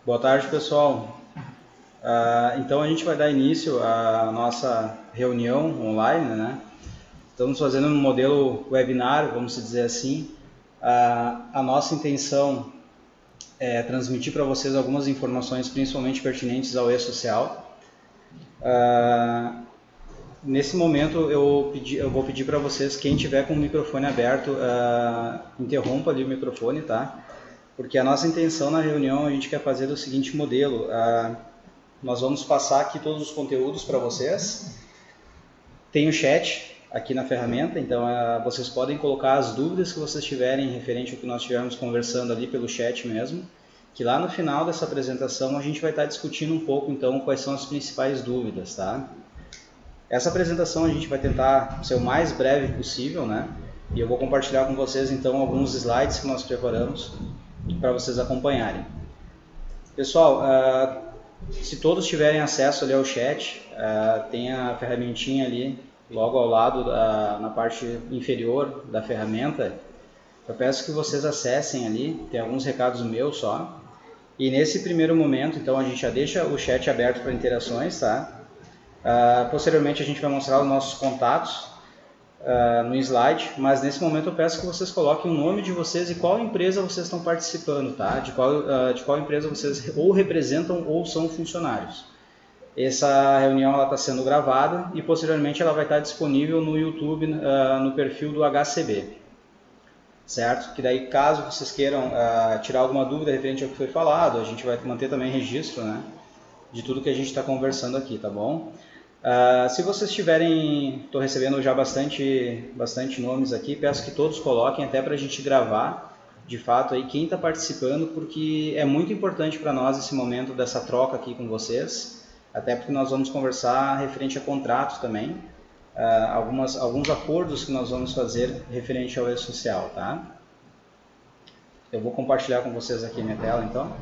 Boa tarde, pessoal. Então a gente vai dar início à nossa reunião online, né? Estamos fazendo um modelo webinar, vamos dizer assim. A nossa intenção é transmitir para vocês algumas informações, principalmente pertinentes ao e-social. Nesse momento eu vou pedir para vocês, quem tiver com o microfone aberto, interrompa ali o microfone, tá? Porque a nossa intenção na reunião, a gente quer fazer o seguinte modelo. Nós vamos passar aqui todos os conteúdos para vocês. Tem o chat aqui na ferramenta, então vocês podem colocar as dúvidas que vocês tiverem referente ao que nós estivermos conversando ali pelo chat mesmo, que lá no final dessa apresentação a gente vai estar discutindo um pouco então quais são as principais dúvidas, tá? Essa apresentação a gente vai tentar ser o mais breve possível, né? E eu vou compartilhar com vocês então alguns slides que nós preparamos para vocês acompanharem. Pessoal, se todos tiverem acesso ali ao chat, tem a ferramentinha ali logo ao lado, na parte inferior da ferramenta. Eu peço que vocês acessem ali, tem alguns recados meus só. E nesse primeiro momento, então, a gente já deixa o chat aberto para interações, tá? Posteriormente a gente vai mostrar os nossos contatos no slide, mas nesse momento eu peço que vocês coloquem o nome de vocês e qual empresa vocês estão participando, tá? De qual empresa vocês ou representam ou são funcionários. Essa reunião está sendo gravada e posteriormente ela vai estar disponível no YouTube, no perfil do HCB, certo? Que daí, caso vocês queiram tirar alguma dúvida referente ao que foi falado, a gente vai manter também registro, né, de tudo que a gente está conversando aqui, tá bom? Se vocês tiverem, estou recebendo já bastante nomes aqui, peço que todos coloquem até para a gente gravar, de fato, aí quem está participando, porque é muito importante para nós esse momento dessa troca aqui com vocês, até porque nós vamos conversar referente a contratos também, alguns acordos que nós vamos fazer referente ao e-social, tá? Eu vou compartilhar com vocês aqui minha tela, então.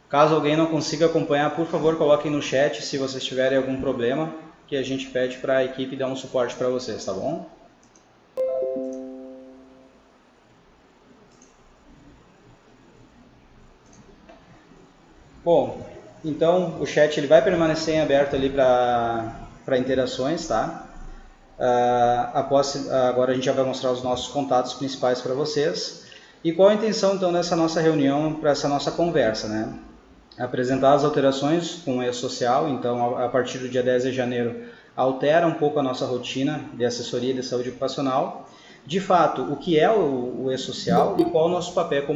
Caso alguém não consiga acompanhar, por favor, coloquem no chat se vocês tiverem algum problema, que a gente pede para a equipe dar um suporte para vocês, tá bom? Bom, então o chat ele vai permanecer em aberto ali para interações, tá? Agora a gente já vai mostrar os nossos contatos principais para vocês. E qual a intenção então dessa nossa reunião, para essa nossa conversa, né? Apresentar as alterações com o e-social, então a partir do dia 10 de janeiro altera um pouco a nossa rotina de assessoria de saúde ocupacional. De fato, o que é o e-social e qual o nosso papel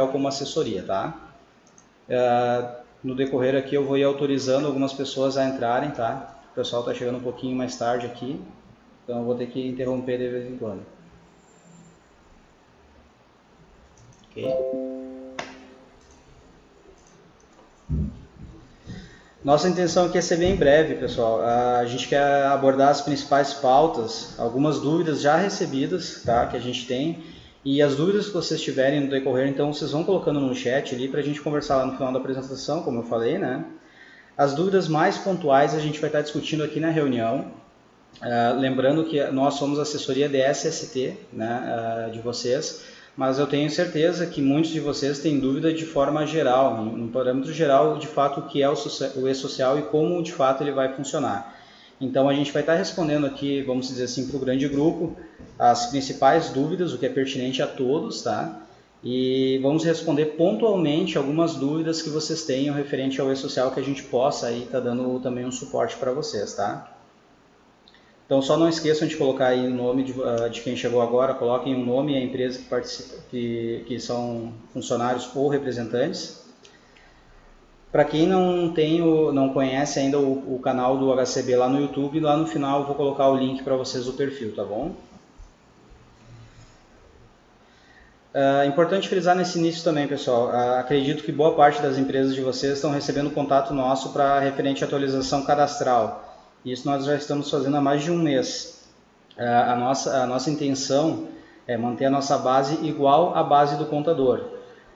como assessoria, tá? No decorrer aqui eu vou ir autorizando algumas pessoas a entrarem, tá? O pessoal está chegando um pouquinho mais tarde aqui, então eu vou ter que interromper de vez em quando. Ok? Nossa intenção aqui é ser bem breve, pessoal. A gente quer abordar as principais pautas, algumas dúvidas já recebidas, tá, que a gente tem, e as dúvidas que vocês tiverem no decorrer, então vocês vão colocando no chat ali para a gente conversar lá no final da apresentação, como eu falei, né? As dúvidas mais pontuais a gente vai estar discutindo aqui na reunião. Lembrando que nós somos assessoria de SST, né, de vocês, mas eu tenho certeza que muitos de vocês têm dúvida de forma geral, no parâmetro geral, de fato, o que é o e-social e como, de fato, ele vai funcionar. Então, a gente vai estar respondendo aqui, vamos dizer assim, para o grande grupo, as principais dúvidas, o que é pertinente a todos, tá? E vamos responder pontualmente algumas dúvidas que vocês tenham referente ao e-social, que a gente possa aí estar dando também um suporte para vocês, tá? Então, só não esqueçam de colocar aí o nome de quem chegou agora, coloquem o nome e a empresa que participa, que são funcionários ou representantes. Para quem não conhece ainda o canal do HCB lá no YouTube, lá no final eu vou colocar o link para vocês do perfil, tá bom? Importante frisar nesse início também, pessoal, acredito que boa parte das empresas de vocês estão recebendo contato nosso para referente à atualização cadastral. Isso nós já estamos fazendo há mais de um mês. A nossa intenção é manter a nossa base igual à base do contador.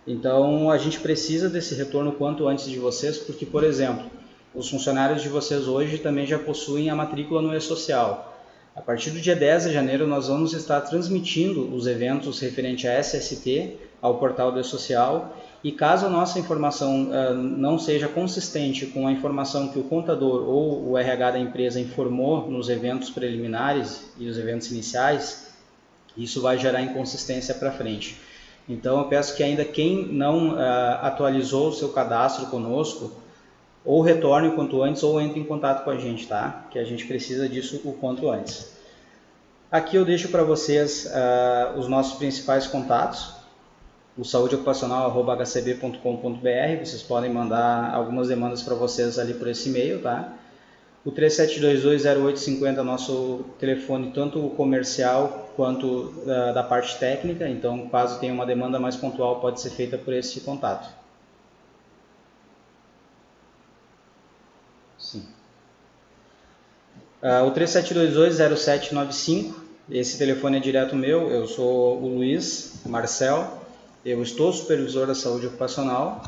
Então a gente precisa desse retorno quanto antes de vocês, porque, por exemplo, os funcionários de vocês hoje também já possuem a matrícula no E-Social. A partir do dia 10 de janeiro nós vamos estar transmitindo os eventos referentes a SST ao portal do E-Social, e caso a nossa informação não seja consistente com a informação que o contador ou o RH da empresa informou nos eventos preliminares e os eventos iniciais, isso vai gerar inconsistência para frente. Então eu peço que ainda quem não atualizou o seu cadastro conosco, ou retorne o quanto antes ou entre em contato com a gente, tá? Que a gente precisa disso o quanto antes. Aqui eu deixo para vocês os nossos principais contatos, o saudeocupacional@hcb.com.br, vocês podem mandar algumas demandas para vocês ali por esse e-mail, tá? O 37220850 é nosso telefone, tanto comercial quanto da parte técnica, então caso tenha uma demanda mais pontual pode ser feita por esse contato. Sim. O 37220795, esse telefone é direto meu, eu sou o Luiz Marcel, eu estou supervisor da saúde ocupacional.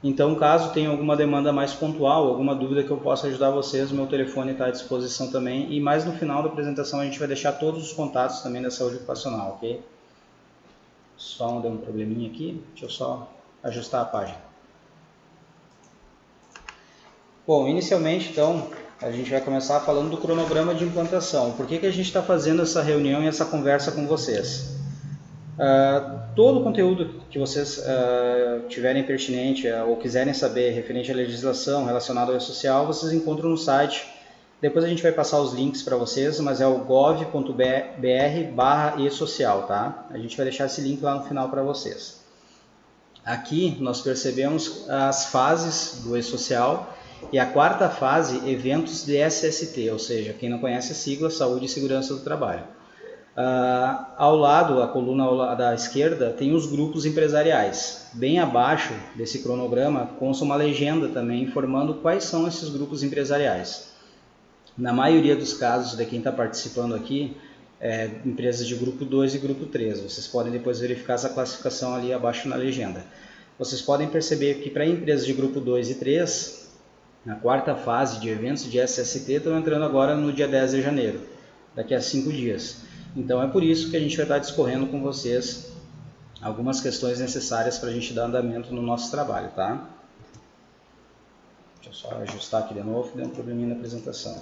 Então, caso tenha alguma demanda mais pontual, alguma dúvida que eu possa ajudar vocês, meu telefone está à disposição também. E mais no final da apresentação a gente vai deixar todos os contatos também da saúde ocupacional, ok? Só deu um probleminha aqui, deixa eu só ajustar a página. Bom, inicialmente então, a gente vai começar falando do cronograma de implantação. Por que a gente está fazendo essa reunião e essa conversa com vocês? Todo o conteúdo que vocês tiverem pertinente ou quiserem saber referente à legislação relacionada ao E-Social, vocês encontram no site. Depois a gente vai passar os links para vocês, mas é o gov.br/e-social, tá? A gente vai deixar esse link lá no final para vocês. Aqui nós percebemos as fases do E-Social e a quarta fase, eventos de SST, ou seja, quem não conhece a sigla, Saúde e Segurança do Trabalho. Ao lado, a coluna da esquerda, tem os grupos empresariais. Bem abaixo desse cronograma consta uma legenda também informando quais são esses grupos empresariais. Na maioria dos casos de quem está participando aqui, empresas de grupo 2 e grupo 3. Vocês podem depois verificar essa classificação ali abaixo na legenda. Vocês podem perceber que para empresas de grupo 2 e 3, na quarta fase de eventos de SST, estão entrando agora no dia 10 de janeiro, daqui a 5 dias. Então é por isso que a gente vai estar discorrendo com vocês algumas questões necessárias para a gente dar andamento no nosso trabalho, tá? Deixa eu só ajustar aqui de novo, que deu um probleminha na apresentação.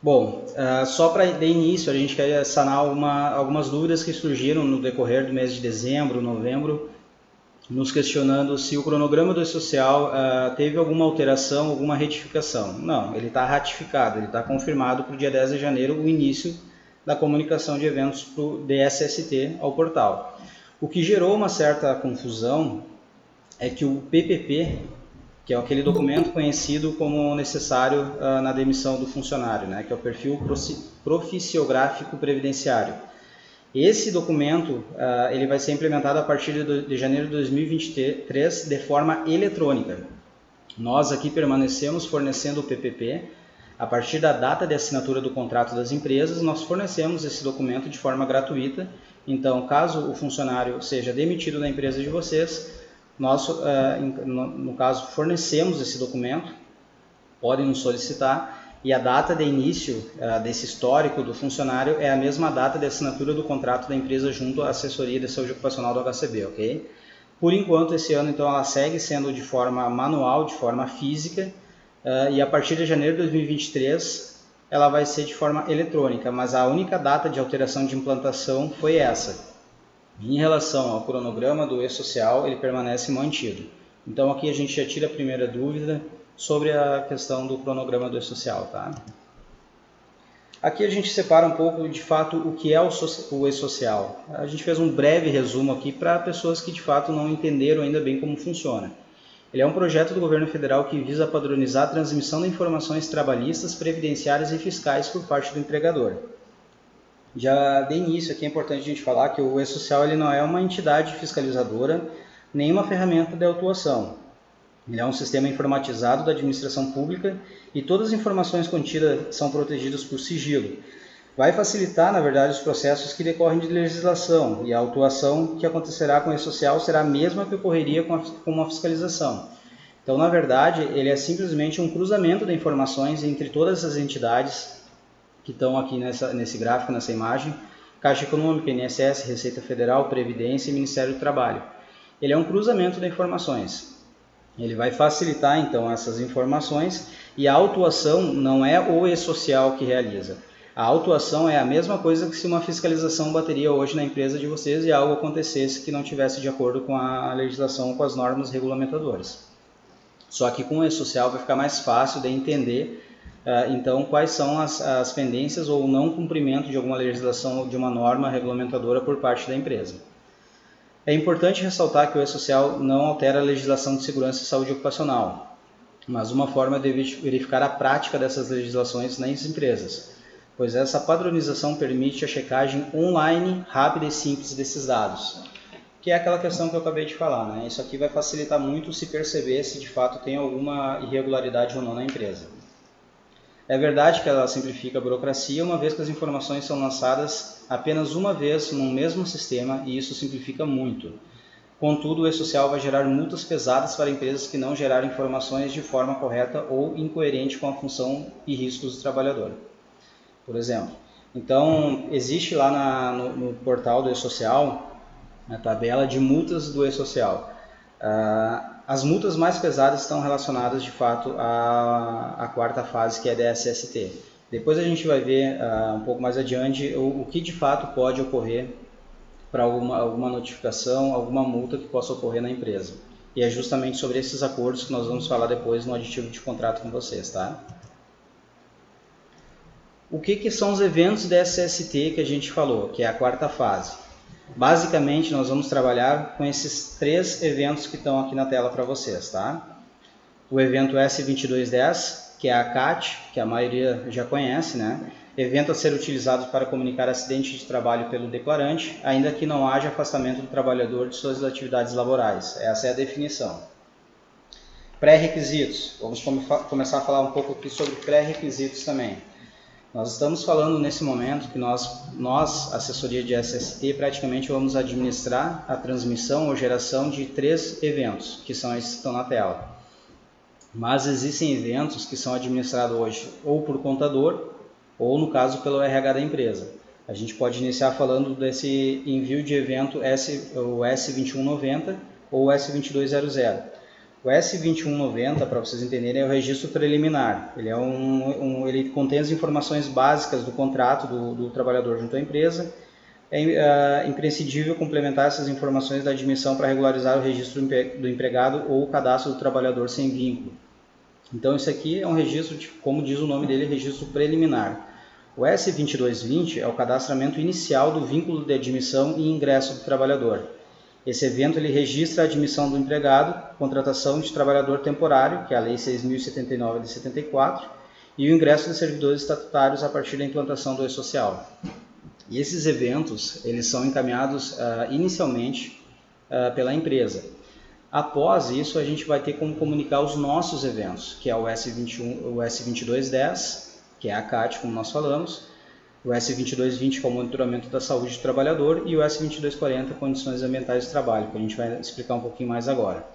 Bom, só para dar início, a gente quer sanar algumas dúvidas que surgiram no decorrer do mês de dezembro, novembro, nos questionando se o cronograma do E-Social teve alguma alteração, alguma retificação. Não, ele está ratificado, ele está confirmado para o dia 10 de janeiro o início da comunicação de eventos para o DSST ao portal. O que gerou uma certa confusão é que o PPP, que é aquele documento conhecido como necessário na demissão do funcionário, né, que é o Perfil Proficiográfico Previdenciário. Esse documento ele vai ser implementado a partir de janeiro de 2023 de forma eletrônica. Nós aqui permanecemos fornecendo o PPP. A partir da data de assinatura do contrato das empresas, nós fornecemos esse documento de forma gratuita. Então, caso o funcionário seja demitido da empresa de vocês, nós, no caso, fornecemos esse documento, podem nos solicitar. E a data de início desse histórico do funcionário é a mesma data de assinatura do contrato da empresa junto à assessoria de saúde ocupacional do HCB, ok? Por enquanto, esse ano, então, ela segue sendo de forma manual, de forma física, e a partir de janeiro de 2023, ela vai ser de forma eletrônica, mas a única data de alteração de implantação foi essa. Em relação ao cronograma do E-Social, ele permanece mantido. Então, aqui a gente já tira a primeira dúvida sobre a questão do cronograma do E-Social, tá? Aqui a gente separa um pouco, de fato, o que é o E-Social. A gente fez um breve resumo aqui para pessoas que, de fato, não entenderam ainda bem como funciona. Ele é um projeto do governo federal que visa padronizar a transmissão de informações trabalhistas, previdenciárias e fiscais por parte do empregador. Já de início aqui é importante a gente falar que o E-Social ele não é uma entidade fiscalizadora, nem uma ferramenta de autuação. Ele é um sistema informatizado da administração pública e todas as informações contidas são protegidas por sigilo. vai facilitar, na verdade, os processos que decorrem de legislação, e a autuação que acontecerá com o E-Social será a mesma que ocorreria com uma fiscalização. Então, na verdade, ele é simplesmente um cruzamento de informações entre todas as entidades que estão aqui nesse gráfico, nessa imagem: Caixa Econômica, INSS, Receita Federal, Previdência e Ministério do Trabalho. Ele é um cruzamento de informações. Ele vai facilitar, então, essas informações, e a autuação não é o E-Social que realiza. A autuação é a mesma coisa que se uma fiscalização bateria hoje na empresa de vocês e algo acontecesse que não tivesse de acordo com a legislação ou com as normas regulamentadoras. Só que com o E-Social vai ficar mais fácil de entender, então, quais são as pendências ou não cumprimento de alguma legislação ou de uma norma regulamentadora por parte da empresa. É importante ressaltar que o E-Social não altera a legislação de segurança e saúde ocupacional, mas uma forma de verificar a prática dessas legislações nas empresas, pois essa padronização permite a checagem online, rápida e simples desses dados, que é aquela questão que eu acabei de falar, né? Isso aqui vai facilitar muito se perceber se de fato tem alguma irregularidade ou não na empresa. É verdade que ela simplifica a burocracia, uma vez que as informações são lançadas apenas uma vez no mesmo sistema, e isso simplifica muito. Contudo, o E-Social vai gerar multas pesadas para empresas que não gerarem informações de forma correta ou incoerente com a função e riscos do trabalhador, por exemplo. Então, existe lá no portal do E-Social a tabela de multas do E-Social. As multas mais pesadas estão relacionadas, de fato, à quarta fase, que é a DSST. Depois a gente vai ver um pouco mais adiante o que de fato pode ocorrer para alguma notificação, alguma multa que possa ocorrer na empresa. E é justamente sobre esses acordos que nós vamos falar depois no aditivo de contrato com vocês, tá? O que são os eventos DSST que a gente falou, que é a quarta fase? Basicamente, nós vamos trabalhar com esses 3 eventos que estão aqui na tela para vocês, tá? O evento S2210, que é a CAT, que a maioria já conhece, né? Evento a ser utilizado para comunicar acidente de trabalho pelo declarante, ainda que não haja afastamento do trabalhador de suas atividades laborais. Essa é a definição. Pré-requisitos. Vamos começar a falar um pouco aqui sobre pré-requisitos também. Nós estamos falando nesse momento que nós, assessoria de SST, praticamente vamos administrar a transmissão ou geração de 3 eventos, que são esses que estão na tela. Mas existem eventos que são administrados hoje ou por contador, ou no caso pelo RH da empresa. A gente pode iniciar falando desse envio de evento o S2190 ou o S2200. O S2190, para vocês entenderem, é o registro preliminar. Ele, ele contém as informações básicas do contrato do trabalhador junto à empresa. É imprescindível complementar essas informações da admissão para regularizar o registro do empregado ou o cadastro do trabalhador sem vínculo. Então, isso aqui é um registro, como diz o nome dele, registro preliminar. O S2220 é o cadastramento inicial do vínculo de admissão e ingresso do trabalhador. Esse evento ele registra a admissão do empregado, contratação de trabalhador temporário, que é a Lei 6.079 de 74, e o ingresso de servidores estatutários a partir da implantação do E-Social. E esses eventos eles são encaminhados inicialmente pela empresa. Após isso, a gente vai ter como comunicar os nossos eventos, que é o S2210, que é a CAT, como nós falamos, o S2220, que é o monitoramento da saúde do trabalhador, e o S2240, condições ambientais de trabalho, que a gente vai explicar um pouquinho mais agora.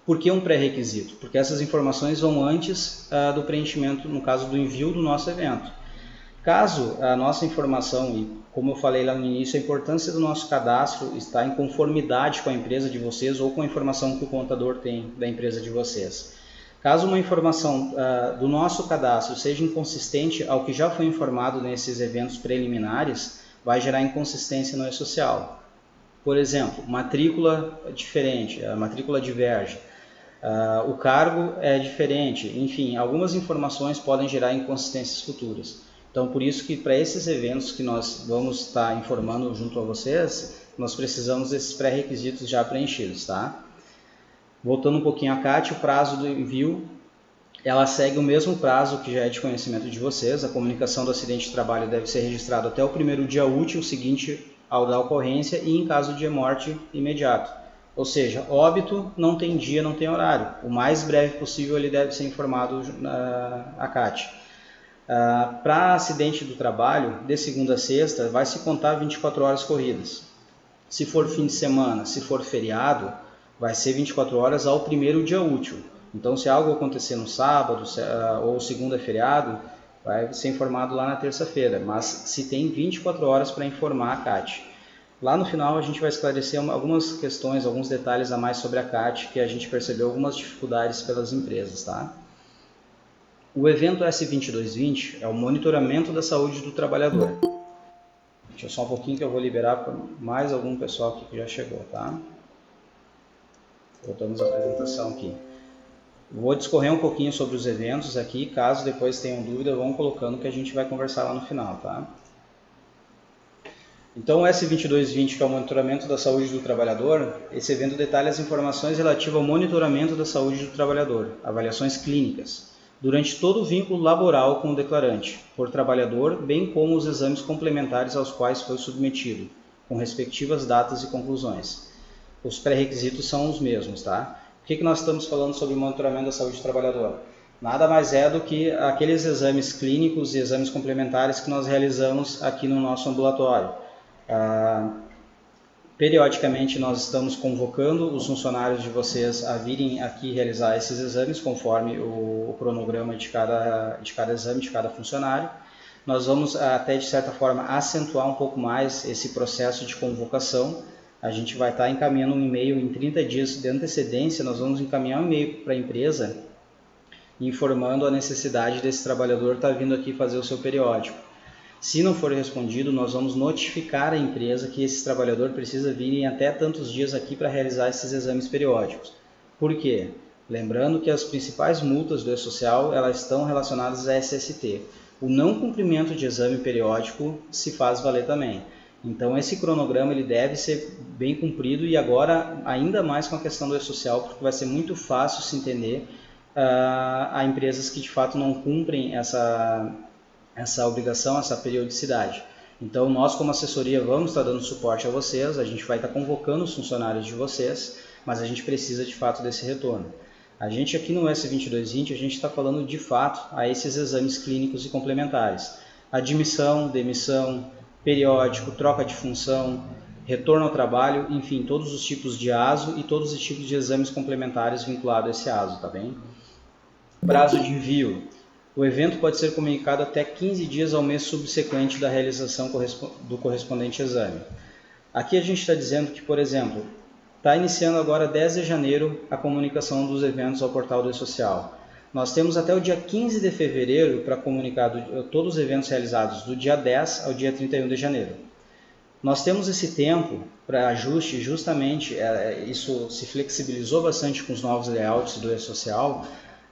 Por que um pré-requisito? Porque essas informações vão antes do preenchimento, no caso do envio do nosso evento. Caso a nossa informação, e como eu falei lá no início, a importância do nosso cadastro está em conformidade com a empresa de vocês ou com a informação que o contador tem da empresa de vocês. Caso uma informação do nosso cadastro seja inconsistente ao que já foi informado nesses eventos preliminares, vai gerar inconsistência no E-Social. Por exemplo, matrícula diferente, a matrícula diverge, o cargo é diferente, enfim, algumas informações podem gerar inconsistências futuras. Então, por isso que para esses eventos que nós vamos estar informando junto a vocês, nós precisamos desses pré-requisitos já preenchidos, tá? Voltando um pouquinho à CAT, o prazo do envio, ela segue o mesmo prazo que já é de conhecimento de vocês. A comunicação do acidente de trabalho deve ser registrado até o primeiro dia útil seguinte ao da ocorrência e em caso de morte imediato. Ou seja, óbito não tem dia, não tem horário. O mais breve possível ele deve ser informado a CAT. Para acidente do trabalho, de segunda a sexta, vai se contar 24 horas corridas. Se for fim de semana, se for feriado, vai ser 24 horas ao primeiro dia útil. Então, se algo acontecer no sábado ou segunda é feriado, vai ser informado lá na terça-feira. Mas se tem 24 horas para informar a CAT. Lá no final a gente vai esclarecer algumas questões, alguns detalhes a mais sobre a CAT, que a gente percebeu algumas dificuldades pelas empresas, tá? O evento S2220 é o monitoramento da saúde do trabalhador. Deixa eu só um pouquinho que eu vou liberar para mais algum pessoal aqui que já chegou, tá? Voltamos à apresentação aqui. Vou discorrer um pouquinho sobre os eventos aqui, caso depois tenham dúvida, vão colocando que a gente vai conversar lá no final, tá? Então, o S2220, que é o monitoramento da saúde do trabalhador, esse evento detalha as informações relativas ao monitoramento da saúde do trabalhador, avaliações clínicas, durante todo o vínculo laboral com o declarante, por trabalhador, bem como os exames complementares aos quais foi submetido, com respectivas datas e conclusões. Os pré-requisitos são os mesmos, tá? Por que nós estamos falando sobre o monitoramento da saúde do trabalhador? Nada mais é do que aqueles exames clínicos e exames complementares que nós realizamos aqui no nosso ambulatório. Periodicamente nós estamos convocando os funcionários de vocês a virem aqui realizar esses exames conforme o cronograma de cada exame, de cada funcionário. Nós vamos até de certa forma acentuar um pouco mais esse processo de convocação. A gente vai estar encaminhando um e-mail em 30 dias de antecedência, nós vamos encaminhar um e-mail para a empresa informando a necessidade desse trabalhador estar vindo aqui fazer o seu periódico. Se não for respondido, nós vamos notificar a empresa que esse trabalhador precisa vir em até tantos dias aqui para realizar esses exames periódicos. Por quê? Lembrando que as principais multas do E-Social elas estão relacionadas à SST. O não cumprimento de exame periódico se faz valer também. Então esse cronograma ele deve ser bem cumprido e agora ainda mais com a questão do E-Social, porque vai ser muito fácil se entender a empresas que de fato não cumprem essa obrigação, essa periodicidade. Então nós como assessoria vamos estar dando suporte a vocês, a gente vai estar convocando os funcionários de vocês, mas a gente precisa de fato desse retorno. A gente aqui no S2220, a gente está falando de fato a esses exames clínicos e complementares. Admissão, demissão, periódico, troca de função, retorno ao trabalho, enfim, todos os tipos de ASO e todos os tipos de exames complementares vinculados a esse ASO, tá bem? Prazo de envio. O evento pode ser comunicado até 15 dias ao mês subsequente da realização do correspondente exame. Aqui a gente está dizendo que, por exemplo, está iniciando agora 10 de janeiro a comunicação dos eventos ao portal do E-Social. Nós temos até o dia 15 de fevereiro para comunicar todos os eventos realizados do dia 10 ao dia 31 de janeiro. Nós temos esse tempo para ajuste, justamente isso se flexibilizou bastante com os novos layouts do E-Social,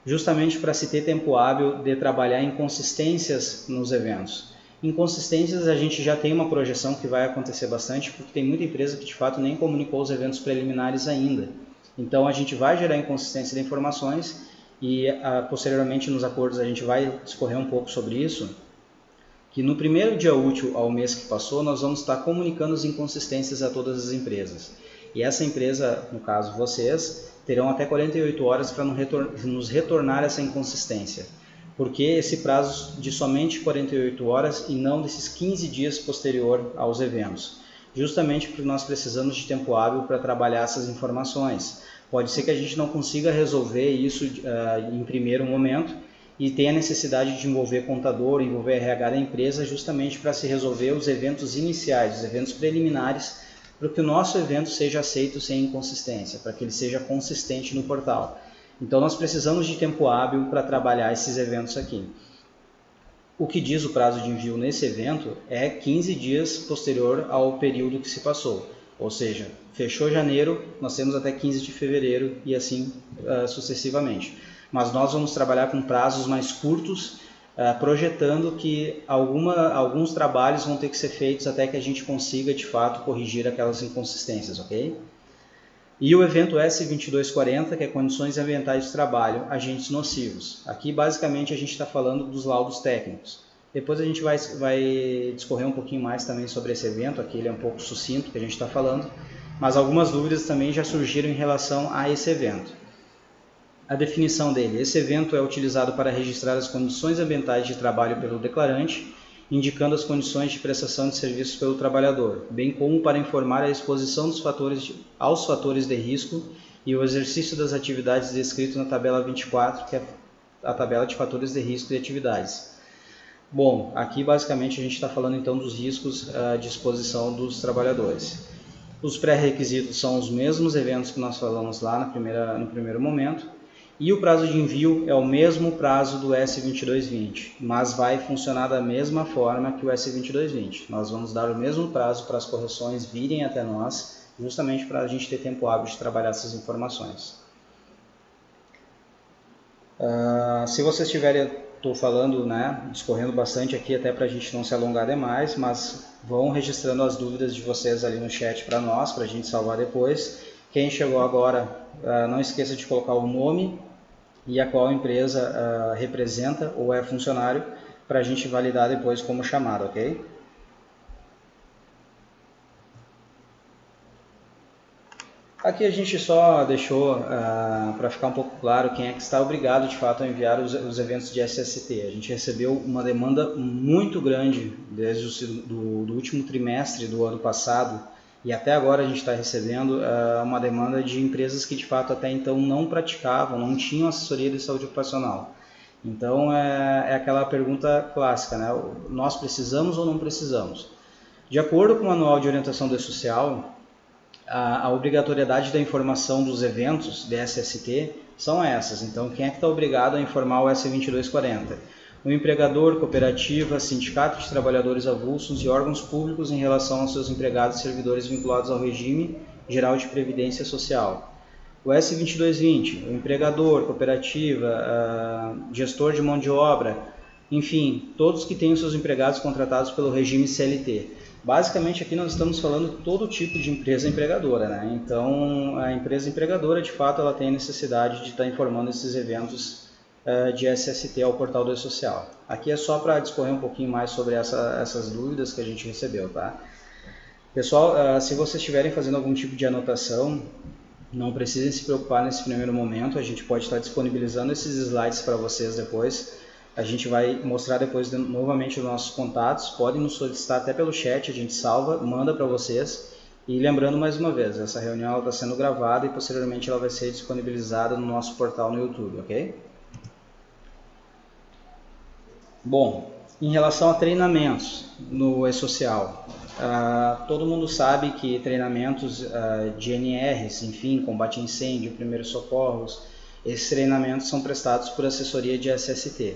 justamente para se ter tempo hábil de trabalhar inconsistências nos eventos. Inconsistências a gente já tem uma projeção que vai acontecer bastante, porque tem muita empresa que de fato nem comunicou os eventos preliminares ainda. Então a gente vai gerar inconsistência de informações e posteriormente nos acordos a gente vai discorrer um pouco sobre isso, que no primeiro dia útil ao mês que passou nós vamos estar comunicando as inconsistências a todas as empresas. E essa empresa, no caso vocês, terão até 48 horas para nos retornar essa inconsistência. Por que esse prazo de somente 48 horas e não desses 15 dias posterior aos eventos? Justamente porque nós precisamos de tempo hábil para trabalhar essas informações. Pode ser que a gente não consiga resolver isso em primeiro momento e tenha necessidade de envolver contador, envolver RH da empresa, justamente para se resolver os eventos iniciais, os eventos preliminares, para que o nosso evento seja aceito sem inconsistência, para que ele seja consistente no portal. Então nós precisamos de tempo hábil para trabalhar esses eventos aqui. O que diz o prazo de envio nesse evento é 15 dias posterior ao período que se passou. Ou seja, fechou janeiro, nós temos até 15 de fevereiro e assim sucessivamente. Mas nós vamos trabalhar com prazos mais curtos, projetando que alguns trabalhos vão ter que ser feitos até que a gente consiga de fato corrigir aquelas inconsistências, ok? E o evento S2240, que é Condições Ambientais de Trabalho, Agentes Nocivos. Aqui basicamente a gente está falando dos laudos técnicos. Depois a gente vai discorrer um pouquinho mais também sobre esse evento, aqui ele é um pouco sucinto que a gente está falando, mas algumas dúvidas também já surgiram em relação a esse evento. a definição dele. Esse evento é utilizado para registrar as condições ambientais de trabalho pelo declarante, indicando as condições de prestação de serviços pelo trabalhador, bem como para informar a exposição aos fatores de risco e o exercício das atividades descrito na tabela 24, que é a tabela de fatores de risco e atividades. Bom, aqui basicamente a gente está falando então dos riscos de exposição dos trabalhadores. Os pré-requisitos são os mesmos eventos que nós falamos lá no primeiro momento, e o prazo de envio é o mesmo prazo do S2220, mas vai funcionar da mesma forma que o S2220. Nós vamos dar o mesmo prazo para as correções virem até nós, justamente para a gente ter tempo hábil de trabalhar essas informações. Se vocês tiverem, estou falando, discorrendo bastante aqui até para a gente não se alongar demais, mas vão registrando as dúvidas de vocês ali no chat para nós, para a gente salvar depois. Quem chegou agora, não esqueça de colocar o nome e a qual empresa representa ou é funcionário, para a gente validar depois como chamado, ok? Aqui a gente só deixou para ficar um pouco claro quem é que está obrigado de fato a enviar os eventos de SST. A gente recebeu uma demanda muito grande desde do último trimestre do ano passado e até agora a gente está recebendo uma demanda de empresas que de fato até então não praticavam, não tinham assessoria de saúde ocupacional. Então é aquela pergunta clássica, né? Nós precisamos ou não precisamos? De acordo com o Manual de Orientação do Social, a obrigatoriedade da informação dos eventos de SST são essas. Então, quem é que está obrigado a informar o S2240? O empregador, cooperativa, sindicato de trabalhadores avulsos e órgãos públicos em relação aos seus empregados e servidores vinculados ao regime geral de previdência social. O S2220, o empregador, cooperativa, gestor de mão de obra, enfim, todos que têm os seus empregados contratados pelo regime CLT. Basicamente aqui nós estamos falando todo tipo de empresa empregadora, né? Então a empresa empregadora de fato ela tem a necessidade de estar informando esses eventos de SST ao portal do E-Social. Aqui é só para discorrer um pouquinho mais sobre essas dúvidas que a gente recebeu, tá? Pessoal, se vocês estiverem fazendo algum tipo de anotação, não precisem se preocupar nesse primeiro momento, a gente pode estar disponibilizando esses slides para vocês depois. A gente vai mostrar depois novamente os nossos contatos, podem nos solicitar até pelo chat, a gente salva, manda para vocês. E lembrando mais uma vez, essa reunião está sendo gravada e posteriormente ela vai ser disponibilizada no nosso portal no YouTube, ok? Bom, em relação a treinamentos no E-Social, todo mundo sabe que treinamentos de NRs, enfim, combate a incêndio, primeiros socorros, esses treinamentos são prestados por assessoria de SST.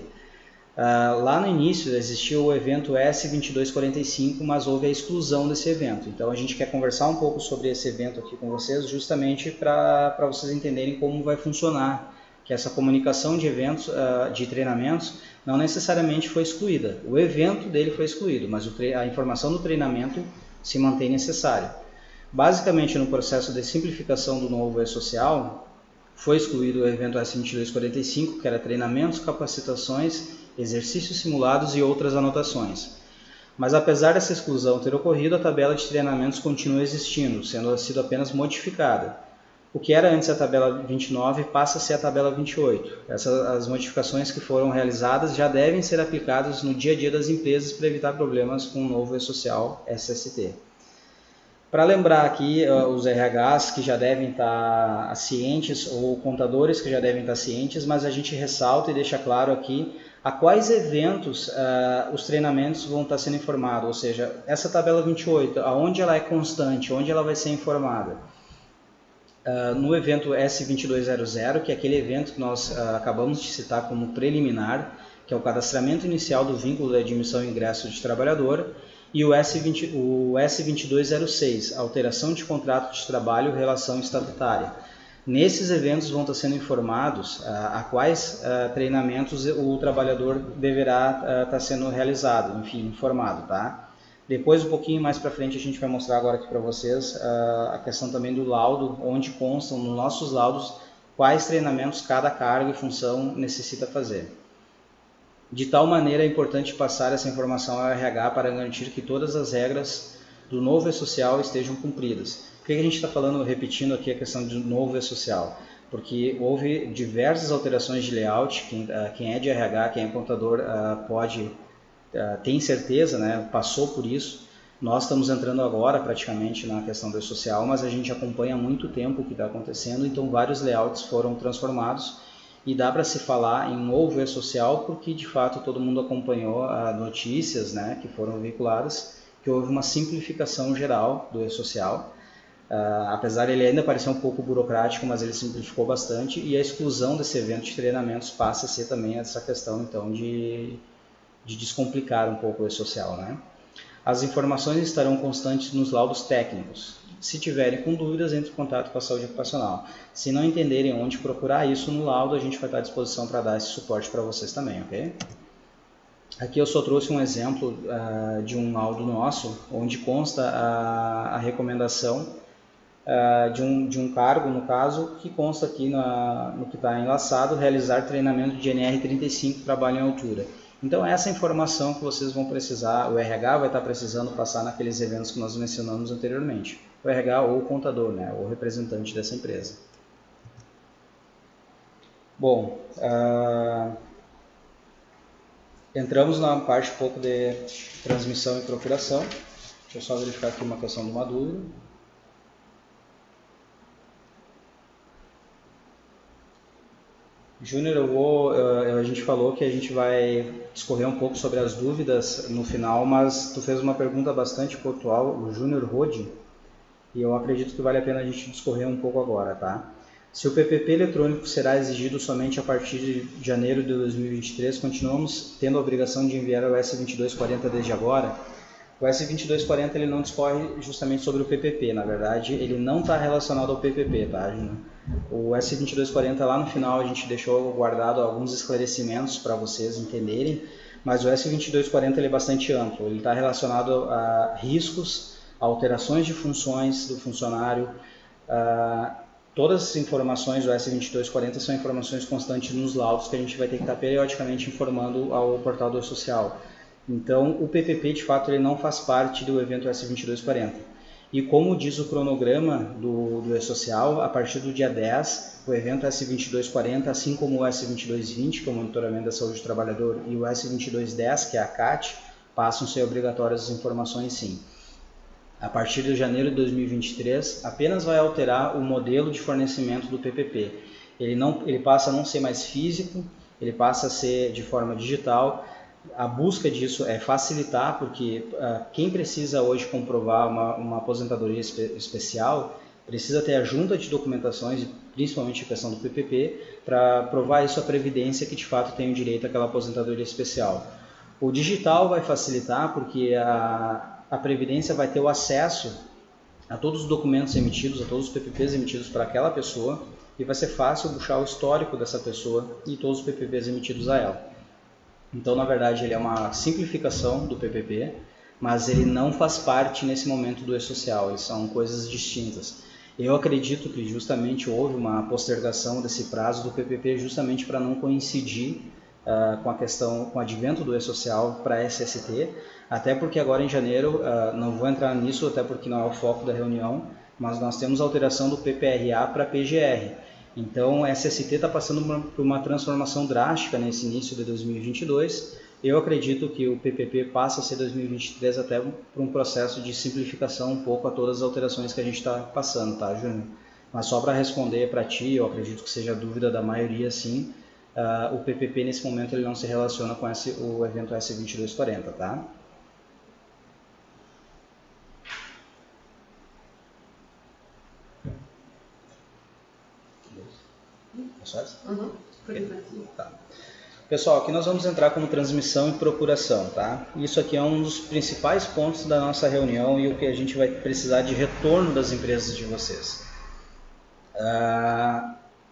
Lá no início existiu o evento S2245, mas houve a exclusão desse evento. Então a gente quer conversar um pouco sobre esse evento aqui com vocês, justamente para vocês entenderem como vai funcionar, que essa comunicação de eventos, de treinamentos, não necessariamente foi excluída. O evento dele foi excluído, mas a informação do treinamento se mantém necessária. Basicamente, no processo de simplificação do novo E-Social, foi excluído o evento S2245, que era treinamentos, capacitações, exercícios simulados e outras anotações. Mas apesar dessa exclusão ter ocorrido, a tabela de treinamentos continua existindo, sendo apenas modificada. O que era antes a tabela 29 passa a ser a tabela 28. As modificações que foram realizadas já devem ser aplicadas no dia a dia das empresas para evitar problemas com o novo E-Social SST. Para lembrar aqui os RHs que já devem estar cientes ou contadores que já devem estar cientes, mas a gente ressalta e deixa claro aqui a quais eventos os treinamentos vão estar sendo informados, ou seja, essa tabela 28, aonde ela é constante, onde ela vai ser informada. No evento S2200, que é aquele evento que nós acabamos de citar como preliminar, que é o cadastramento inicial do vínculo de admissão e ingresso de trabalhador, e o S2206, alteração de contrato de trabalho, relação estatutária. Nesses eventos vão estar sendo informados a quais treinamentos o trabalhador deverá estar sendo realizado, enfim, informado, tá? Depois, um pouquinho mais para frente, a gente vai mostrar agora aqui para vocês a questão também do laudo, onde constam nos nossos laudos quais treinamentos cada cargo e função necessita fazer. De tal maneira, é importante passar essa informação ao RH para garantir que todas as regras do novo E-Social estejam cumpridas. Por que a gente está falando, repetindo aqui a questão do novo E-Social? porque houve diversas alterações de layout. Quem é de RH, quem é contador, tem certeza, né, passou por isso. Nós estamos entrando agora praticamente na questão do e-social, mas a gente acompanha há muito tempo o que está acontecendo, então vários layouts foram transformados e dá para se falar em novo e-social porque de fato todo mundo acompanhou as notícias, né, que foram veiculadas, que houve uma simplificação geral do e-social. Apesar de ele ainda parecer um pouco burocrático, mas ele simplificou bastante, e a exclusão desse evento de treinamentos passa a ser também essa questão então de descomplicar um pouco o e-social, né? As informações estarão constantes nos laudos técnicos. Se tiverem com dúvidas, entre em contato com a saúde ocupacional. Se não entenderem onde procurar isso no laudo, a gente vai estar à disposição para dar esse suporte para vocês também, ok? Aqui eu só trouxe um exemplo de um laudo nosso, onde consta a recomendação de um cargo, no caso, que consta aqui no que está enlaçado, realizar treinamento de NR35, trabalho em altura. Então essa informação que vocês vão precisar, o RH vai estar precisando passar naqueles eventos que nós mencionamos anteriormente. O RH ou o contador, né, ou o representante dessa empresa. Bom, entramos na parte um pouco de transmissão e procuração. Deixa eu só verificar aqui uma questão de uma dúvida. Júnior, a gente falou que a gente vai discorrer um pouco sobre as dúvidas no final, mas tu fez uma pergunta bastante pontual, o Júnior Rode, e eu acredito que vale a pena a gente discorrer um pouco agora, tá? Se o PPP eletrônico será exigido somente a partir de janeiro de 2023, continuamos tendo a obrigação de enviar o S2240 desde agora? O S2240 ele não discorre justamente sobre o PPP, na verdade ele não está relacionado ao PPP, tá, Júnior? O S2240 lá no final a gente deixou guardado alguns esclarecimentos para vocês entenderem, mas o S2240 ele é bastante amplo, ele está relacionado a riscos, a alterações de funções do funcionário. Todas as informações do S2240 são informações constantes nos laudos que a gente vai ter que estar periodicamente informando ao portal do E-Social. Então o PPP de fato ele não faz parte do evento S2240. E como diz o cronograma do E-Social, a partir do dia 10, o evento S2240, assim como o S2220, que é o monitoramento da saúde do trabalhador, e o S2210, que é a CAT, passam a ser obrigatórias as informações sim. A partir de janeiro de 2023, apenas vai alterar o modelo de fornecimento do PPP. Ele passa a não ser mais físico, ele passa a ser de forma digital. A busca disso é facilitar, porque quem precisa hoje comprovar uma aposentadoria especial precisa ter a junta de documentações, principalmente a questão do PPP, para provar isso à Previdência que de fato tem o direito àquela aposentadoria especial. O digital vai facilitar porque a Previdência vai ter o acesso a todos os documentos emitidos, a todos os PPPs emitidos para aquela pessoa, e vai ser fácil buscar o histórico dessa pessoa e todos os PPPs emitidos a ela. Então, na verdade, ele é uma simplificação do PPP, mas ele não faz parte nesse momento do E-Social, eles são coisas distintas. Eu acredito que justamente houve uma postergação desse prazo do PPP justamente para não coincidir com a questão, com o advento do E-Social para a SST, até porque agora em janeiro, não vou entrar nisso, até porque não é o foco da reunião, mas nós temos a alteração do PPRA para PGR. Então, a SST está passando por uma transformação drástica nesse início de 2022. Eu acredito que o PPP passa a ser 2023 até por um processo de simplificação um pouco a todas as alterações que a gente está passando, tá, Júnior? Mas só para responder para ti, eu acredito que seja a dúvida da maioria, sim, o PPP nesse momento ele não se relaciona com o evento S2240, tá? Uhum. Tá. Pessoal, aqui nós vamos entrar como transmissão e procuração, tá? Isso aqui é um dos principais pontos da nossa reunião e o que a gente vai precisar de retorno das empresas de vocês.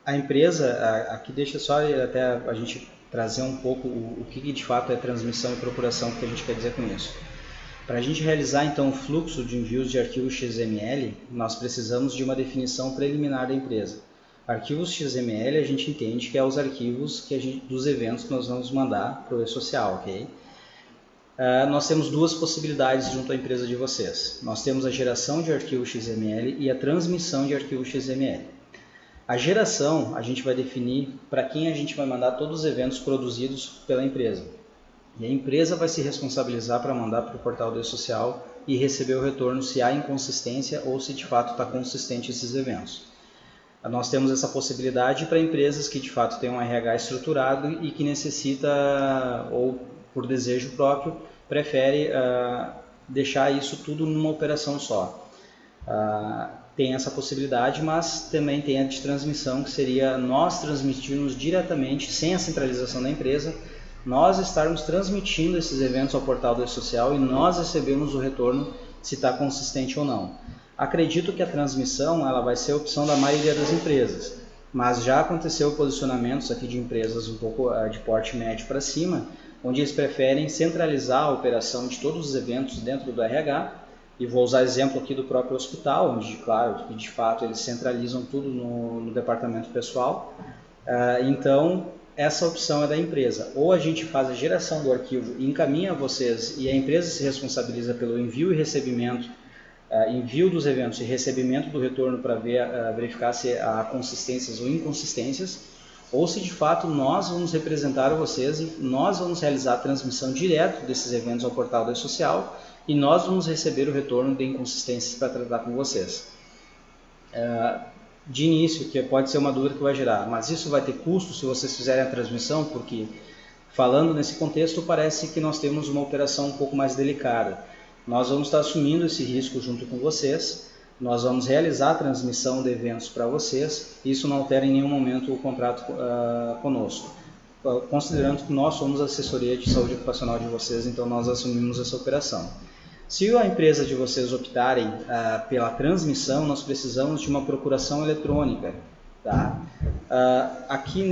A empresa, aqui deixa só até a gente trazer um pouco o que de fato é transmissão e procuração, o que a gente quer dizer com isso. Para a gente realizar então o fluxo de envios de arquivos XML, nós precisamos de uma definição preliminar da empresa. Arquivos XML a gente entende que é os arquivos dos eventos que nós vamos mandar para o E-Social, ok? Nós temos duas possibilidades junto à empresa de vocês. Nós temos a geração de arquivo XML e a transmissão de arquivo XML. A geração, a gente vai definir para quem a gente vai mandar todos os eventos produzidos pela empresa. E a empresa vai se responsabilizar para mandar para o portal do e-social e receber o retorno se há inconsistência ou se de fato está consistente esses eventos. Nós temos essa possibilidade para empresas que de fato têm um RH estruturado e que necessita, ou por desejo próprio, prefere deixar isso tudo numa operação só. Tem essa possibilidade, mas também tem a de transmissão, que seria nós transmitirmos diretamente, sem a centralização da empresa, nós estarmos transmitindo esses eventos ao portal do e-social e nós recebemos o retorno se está consistente ou não. Acredito que a transmissão ela vai ser a opção da maioria das empresas, mas já aconteceu posicionamentos aqui de empresas um pouco de porte médio para cima, onde eles preferem centralizar a operação de todos os eventos dentro do RH, e vou usar exemplo aqui do próprio hospital, onde, claro, de fato eles centralizam tudo no departamento pessoal. Então, essa opção é da empresa. Ou a gente faz a geração do arquivo e encaminha a vocês, e a empresa se responsabiliza pelo envio e recebimento, envio dos eventos e recebimento do retorno para verificar se há consistências ou inconsistências, ou se de fato nós vamos representar vocês e nós vamos realizar a transmissão direto desses eventos ao portal do e-social e nós vamos receber o retorno de inconsistências para tratar com vocês. De início, que pode ser uma dúvida que vai gerar, mas isso vai ter custo se vocês fizerem a transmissão, porque falando nesse contexto parece que nós temos uma operação um pouco mais delicada. Nós vamos estar assumindo esse risco junto com vocês, nós vamos realizar a transmissão de eventos para vocês, e isso não altera em nenhum momento o contrato conosco. Considerando que nós somos a assessoria de saúde ocupacional de vocês, então nós assumimos essa operação. Se a empresa de vocês optarem pela transmissão, nós precisamos de uma procuração eletrônica. Tá? Aqui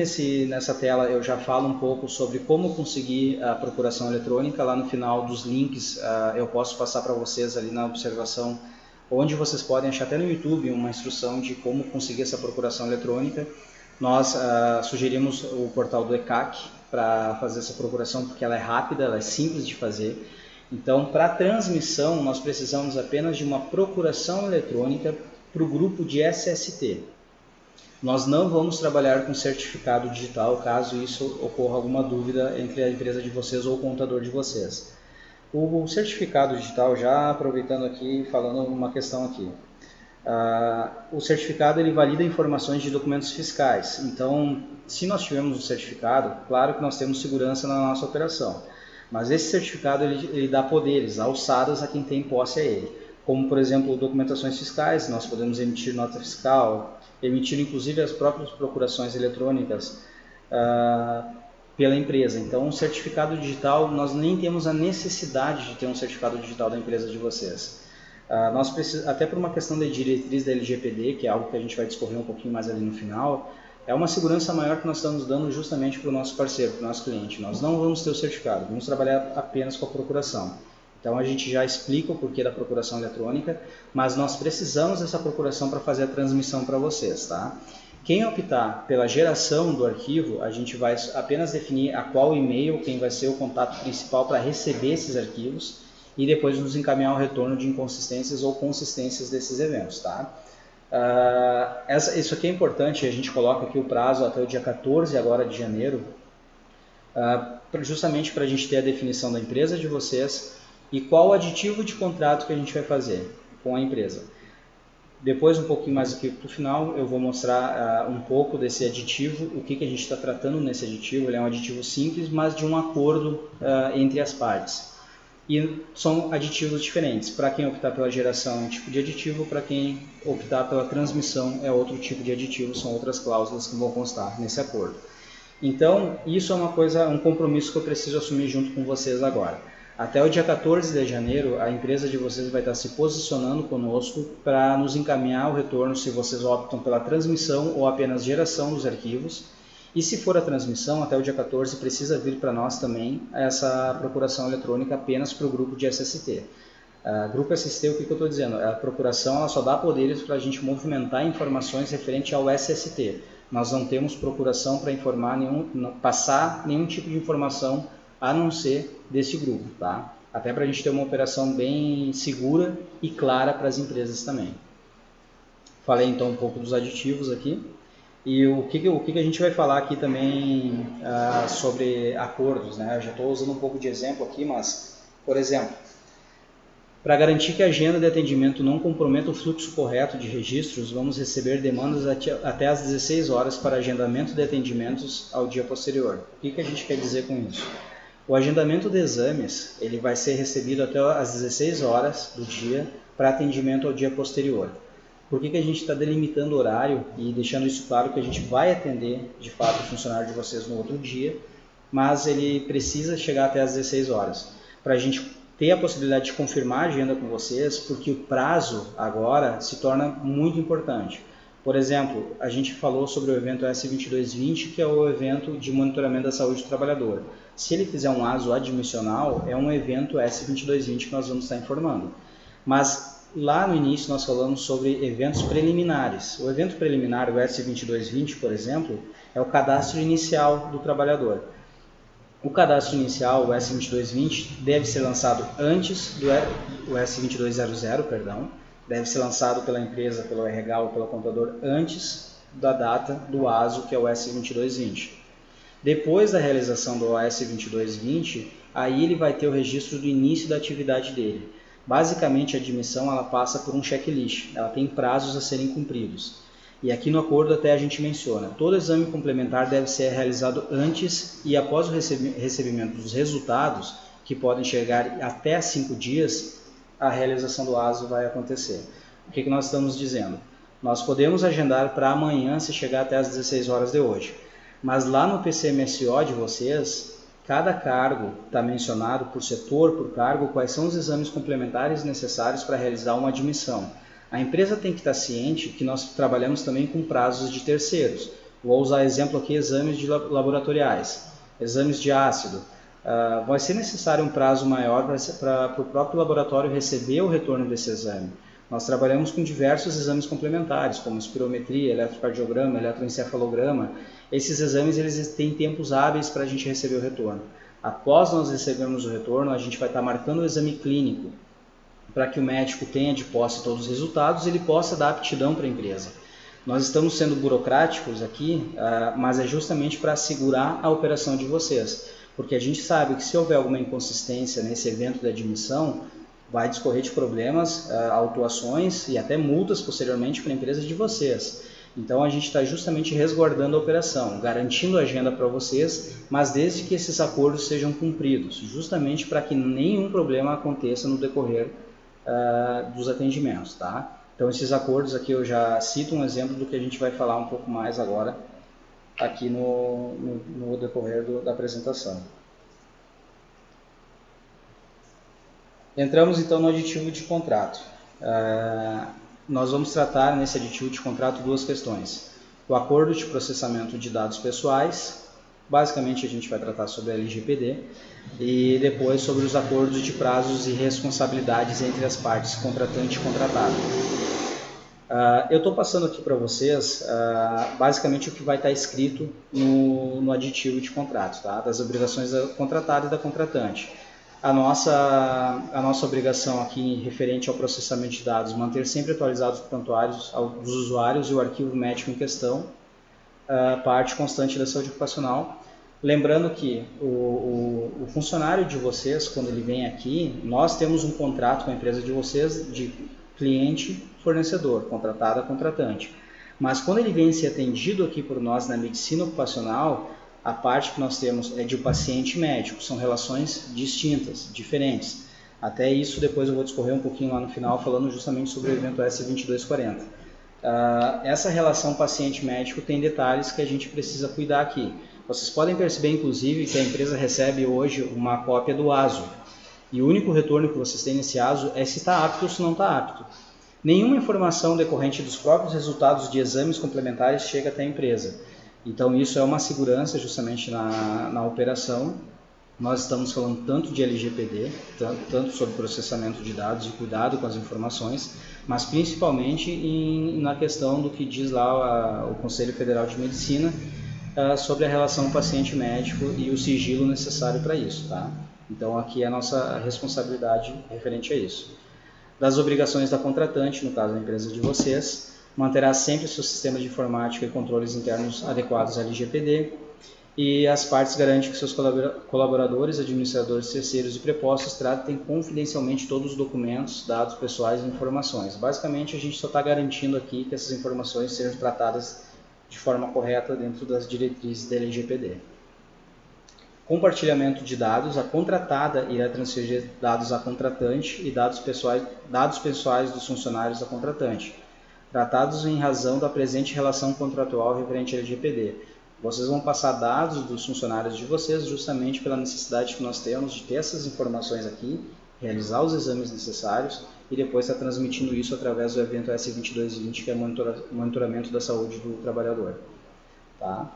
nessa tela eu já falo um pouco sobre como conseguir a procuração eletrônica. Lá no final dos links eu posso passar para vocês ali na observação, onde vocês podem achar até no YouTube uma instrução de como conseguir essa procuração eletrônica. Nós sugerimos o portal do ECAC para fazer essa procuração, porque ela é rápida, ela é simples de fazer. Então, para a transmissão, nós precisamos apenas de uma procuração eletrônica para o grupo de SST. Nós não vamos trabalhar com certificado digital, caso isso ocorra alguma dúvida entre a empresa de vocês ou o contador de vocês. O certificado digital, já aproveitando aqui, falando uma questão aqui. O certificado ele valida informações de documentos fiscais. Então, se nós tivermos o certificado, claro que nós temos segurança na nossa operação. Mas esse certificado ele dá poderes, alçadas a quem tem posse a ele. Como, por exemplo, documentações fiscais, nós podemos emitir nota fiscal, emitir inclusive as próprias procurações eletrônicas pela empresa. Então, o certificado digital, nós nem temos a necessidade de ter um certificado digital da empresa de vocês. Nós precisamos, até por uma questão de diretriz da LGPD, que é algo que a gente vai discorrer um pouquinho mais ali no final, é uma segurança maior que nós estamos dando justamente para o nosso parceiro, para o nosso cliente. Nós não vamos ter o certificado, vamos trabalhar apenas com a procuração. Então a gente já explica o porquê da procuração eletrônica, mas nós precisamos dessa procuração para fazer a transmissão para vocês, tá? Quem optar pela geração do arquivo, a gente vai apenas definir a qual e-mail, quem vai ser o contato principal para receber esses arquivos e depois nos encaminhar o retorno de inconsistências ou consistências desses eventos, tá? Isso aqui é importante, a gente coloca aqui o prazo até o dia 14 agora de janeiro, justamente para a gente ter a definição da empresa de vocês e qual aditivo de contrato que a gente vai fazer com a empresa. Depois, um pouquinho mais aqui para o final, eu vou mostrar um pouco desse aditivo, o que a gente está tratando nesse aditivo. Ele é um aditivo simples, mas de um acordo entre as partes. E são aditivos diferentes. Para quem optar pela geração é um tipo de aditivo, para quem optar pela transmissão é outro tipo de aditivo, são outras cláusulas que vão constar nesse acordo. Então, isso é um compromisso que eu preciso assumir junto com vocês agora. Até o dia 14 de janeiro, a empresa de vocês vai estar se posicionando conosco para nos encaminhar o retorno se vocês optam pela transmissão ou apenas geração dos arquivos. E se for a transmissão, até o dia 14, precisa vir para nós também essa procuração eletrônica apenas para o grupo de SST. Grupo SST, o que eu estou dizendo? A procuração ela só dá poderes para a gente movimentar informações referente ao SST. Nós não temos procuração para passar nenhum tipo de informação a não ser desse grupo, tá? Até para a gente ter uma operação bem segura e clara para as empresas também. Falei então um pouco dos aditivos aqui. E o que a gente vai falar aqui também sobre acordos, né? Eu já estou usando um pouco de exemplo aqui, mas, por exemplo, para garantir que a agenda de atendimento não comprometa o fluxo correto de registros, vamos receber demandas até às 16 horas para agendamento de atendimentos ao dia posterior. O que a gente quer dizer com isso? O agendamento de exames ele vai ser recebido até às 16 horas do dia para atendimento ao dia posterior. Por que a gente está delimitando o horário e deixando isso claro que a gente vai atender de fato o funcionário de vocês no outro dia, mas ele precisa chegar até às 16 horas, para a gente ter a possibilidade de confirmar a agenda com vocês, porque o prazo agora se torna muito importante. Por exemplo, a gente falou sobre o evento S2220, que é o evento de monitoramento da saúde do trabalhador. Se ele fizer um ASO admissional, é um evento S2220 que nós vamos estar informando. Mas lá no início nós falamos sobre eventos preliminares. O evento preliminar, o S2220, por exemplo, é o cadastro inicial do trabalhador. O cadastro inicial, o S2220, deve ser lançado antes do S2200, perdão, deve ser lançado pela empresa, pelo RH ou pelo contador antes da data do ASO, que é o S2220. Depois da realização do S2220, aí ele vai ter o registro do início da atividade dele. Basicamente, a admissão ela passa por um checklist, ela tem prazos a serem cumpridos. E aqui no acordo até a gente menciona, todo exame complementar deve ser realizado antes e após o recebimento dos resultados, que podem chegar até 5 dias, a realização do ASO vai acontecer. O que nós estamos dizendo? Nós podemos agendar para amanhã se chegar até as 16 horas de hoje, mas lá no PCMSO de vocês, cada cargo está mencionado por setor, por cargo, quais são os exames complementares necessários para realizar uma admissão. A empresa tem que estar ciente que nós trabalhamos também com prazos de terceiros. Vou usar exemplo aqui, exames laboratoriais, exames de ácido. Vai ser necessário um prazo maior para o próprio laboratório receber o retorno desse exame. Nós trabalhamos com diversos exames complementares, como espirometria, eletrocardiograma, eletroencefalograma. Esses exames eles têm tempos hábeis para a gente receber o retorno. Após nós recebermos o retorno, a gente vai estar marcando o exame clínico, para que o médico tenha de posse todos os resultados e ele possa dar aptidão para a empresa. Nós estamos sendo burocráticos aqui, mas é justamente para assegurar a operação de vocês, porque a gente sabe que se houver alguma inconsistência nesse evento de admissão, vai discorrer de problemas, autuações e até multas posteriormente para a empresa de vocês. Então a gente está justamente resguardando a operação, garantindo a agenda para vocês, mas desde que esses acordos sejam cumpridos, justamente para que nenhum problema aconteça no decorrer dos atendimentos, tá? Então esses acordos aqui eu já cito um exemplo do que a gente vai falar um pouco mais agora aqui no decorrer da apresentação. Entramos então no aditivo de contrato. Nós vamos tratar nesse aditivo de contrato duas questões. O acordo de processamento de dados pessoais, basicamente a gente vai tratar sobre a LGPD, e depois sobre os acordos de prazos e responsabilidades entre as partes contratante e contratado. Eu estou passando aqui para vocês basicamente o que vai estar escrito no aditivo de contrato, tá? Das obrigações da contratada e da contratante. A nossa obrigação aqui referente ao processamento de dados, manter sempre atualizados os prontuários dos usuários e o arquivo médico em questão, parte constante da saúde ocupacional. Lembrando que o funcionário de vocês, quando ele vem aqui, nós temos um contrato com a empresa de vocês de cliente-fornecedor, contratada-contratante. Mas quando ele vem ser atendido aqui por nós na medicina ocupacional, a parte que nós temos é de paciente médico, são relações distintas, diferentes. Até isso depois eu vou discorrer um pouquinho lá no final, falando justamente sobre o evento S2240. Essa relação paciente-médico tem detalhes que a gente precisa cuidar aqui. Vocês podem perceber, inclusive, que a empresa recebe hoje uma cópia do ASO. E o único retorno que vocês têm nesse ASO é se está apto ou se não está apto. Nenhuma informação decorrente dos próprios resultados de exames complementares chega até a empresa. Então isso é uma segurança justamente na operação. Nós estamos falando tanto de LGPD, tanto sobre processamento de dados e cuidado com as informações, mas principalmente na questão do que diz lá o Conselho Federal de Medicina sobre a relação paciente-médico e o sigilo necessário para isso, tá? Então aqui é a nossa responsabilidade referente a isso. Das obrigações da contratante, no caso da empresa de vocês, manterá sempre seu sistema de informática e controles internos adequados à LGPD, e as partes garantem que seus colaboradores, administradores, terceiros e prepostos tratem confidencialmente todos os documentos, dados pessoais e informações. Basicamente, a gente só está garantindo aqui que essas informações sejam tratadas de forma correta dentro das diretrizes da LGPD. Compartilhamento de dados. A contratada irá transferir dados à contratante e dados pessoais dos funcionários da contratante, tratados em razão da presente relação contratual referente à LGPD. Vocês vão passar dados dos funcionários de vocês justamente pela necessidade que nós temos de ter essas informações aqui, realizar os exames necessários e depois estar transmitindo isso através do evento S2220, que é monitoramento da saúde do trabalhador. Tá?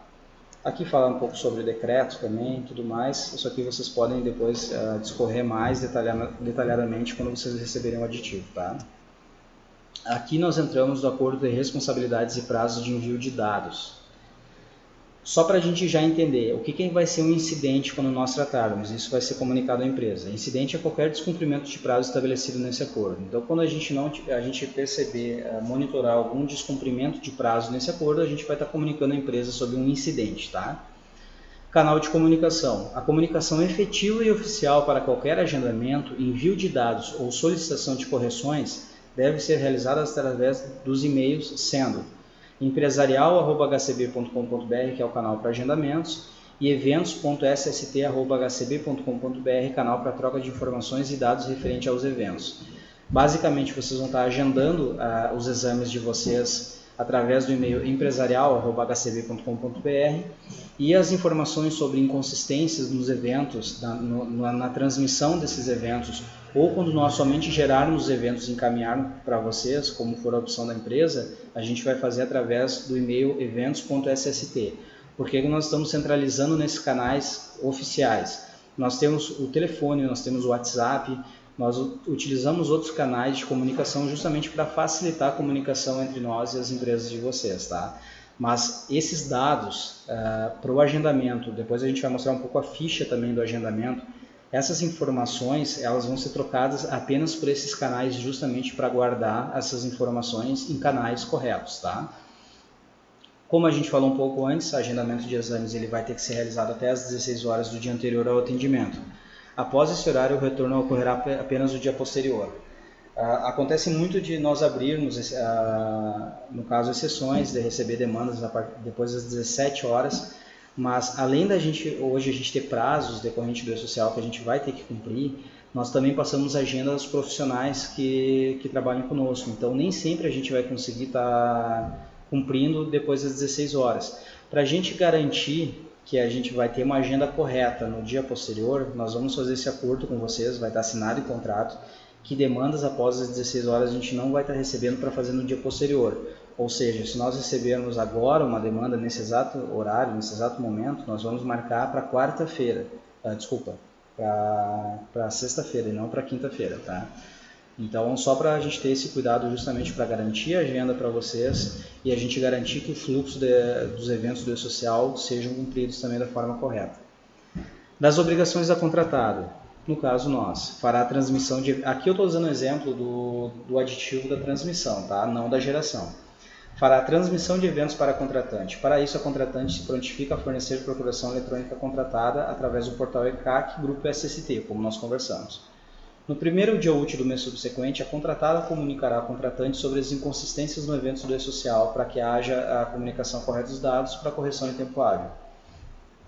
Aqui fala um pouco sobre o decreto também, tudo mais. Isso aqui vocês podem depois discorrer mais detalhadamente quando vocês receberem o aditivo. Tá? Aqui nós entramos no acordo de responsabilidades e prazos de envio de dados. Só para a gente já entender o que vai ser um incidente quando nós tratarmos, isso vai ser comunicado à empresa. Incidente é qualquer descumprimento de prazo estabelecido nesse acordo. Então, quando a gente perceber, monitorar algum descumprimento de prazo nesse acordo, a gente vai estar comunicando à empresa sobre um incidente. Tá? Canal de comunicação. A comunicação efetiva e oficial para qualquer agendamento, envio de dados ou solicitação de correções deve ser realizada através dos e-mails, sendo empresarial@hcb.com.br, que é o canal para agendamentos, e eventos.sst@hcb.com.br, canal para troca de informações e dados referente aos eventos. Basicamente, vocês vão estar agendando os exames de vocês através do e-mail empresarial@hcb.com.br, e as informações sobre inconsistências nos eventos, na transmissão desses eventos, ou quando nós somente gerarmos os eventos e encaminharmos para vocês, como for a opção da empresa, a gente vai fazer através do e-mail eventos.sst. Porque nós estamos centralizando nesses canais oficiais. Nós temos o telefone, nós temos o WhatsApp, nós utilizamos outros canais de comunicação justamente para facilitar a comunicação entre nós e as empresas de vocês. Tá? Mas esses dados para o agendamento, depois a gente vai mostrar um pouco a ficha também do agendamento, essas informações elas vão ser trocadas apenas por esses canais justamente para guardar essas informações em canais corretos. Tá? Como a gente falou um pouco antes, o agendamento de exames ele vai ter que ser realizado até às 16 horas do dia anterior ao atendimento. Após esse horário, o retorno ocorrerá apenas no dia posterior. Acontece muito de nós abrirmos, no caso, exceções de receber demandas depois das 17 horas, mas além da hoje a gente ter prazos decorrente do E-Social que a gente vai ter que cumprir, nós também passamos agenda aos profissionais que trabalham conosco. Então nem sempre a gente vai conseguir estar cumprindo depois das 16 horas. Para a gente garantir que a gente vai ter uma agenda correta no dia posterior, nós vamos fazer esse acordo com vocês, vai estar assinado em contrato, que demandas após as 16 horas a gente não vai estar recebendo para fazer no dia posterior. Ou seja, se nós recebermos agora uma demanda nesse exato horário, nesse exato momento, nós vamos marcar para quarta-feira, para sexta-feira e não para quinta-feira. Tá? Então, só para a gente ter esse cuidado justamente para garantir a agenda para vocês e a gente garantir que o fluxo dos eventos do E-Social sejam cumpridos também da forma correta. Das obrigações da contratada, no caso nós, fará a transmissão de... Aqui eu estou usando o exemplo do aditivo da transmissão, tá? Não da geração. Fará a transmissão de eventos para a contratante. Para isso, a contratante se prontifica a fornecer procuração eletrônica contratada através do portal ECAC Grupo SST, como nós conversamos. No primeiro dia útil do mês subsequente, a contratada comunicará ao contratante sobre as inconsistências no evento do E-Social para que haja a comunicação correta dos dados para correção em tempo hábil.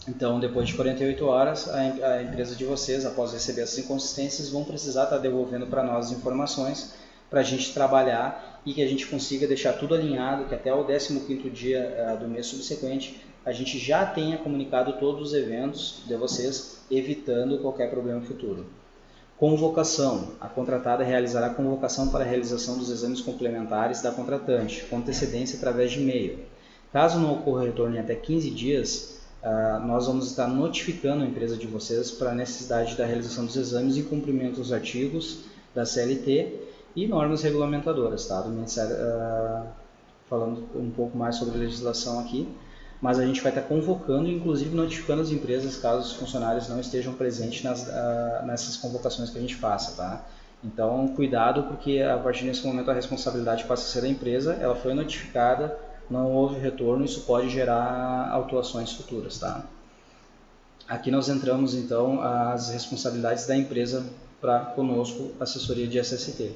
Então, depois de 48 horas, a empresa de vocês, após receber essas inconsistências, vão precisar estar devolvendo para nós as informações para a gente trabalhar e que a gente consiga deixar tudo alinhado, que até o 15º dia do mês subsequente a gente já tenha comunicado todos os eventos de vocês, evitando qualquer problema futuro. Convocação. A contratada realizará convocação para a realização dos exames complementares da contratante, com antecedência através de e-mail. Caso não ocorra retorno em até 15 dias, nós vamos estar notificando a empresa de vocês para a necessidade da realização dos exames em cumprimento dos artigos da CLT e normas regulamentadoras, tá? Do Ministério, falando um pouco mais sobre a legislação aqui, mas a gente vai estar convocando e inclusive notificando as empresas caso os funcionários não estejam presentes nessas convocações que a gente faça, tá? Então, cuidado, porque a partir desse momento a responsabilidade passa a ser da empresa, ela foi notificada, não houve retorno, isso pode gerar autuações futuras, tá? Aqui nós entramos, então, as responsabilidades da empresa para conosco, assessoria de SST.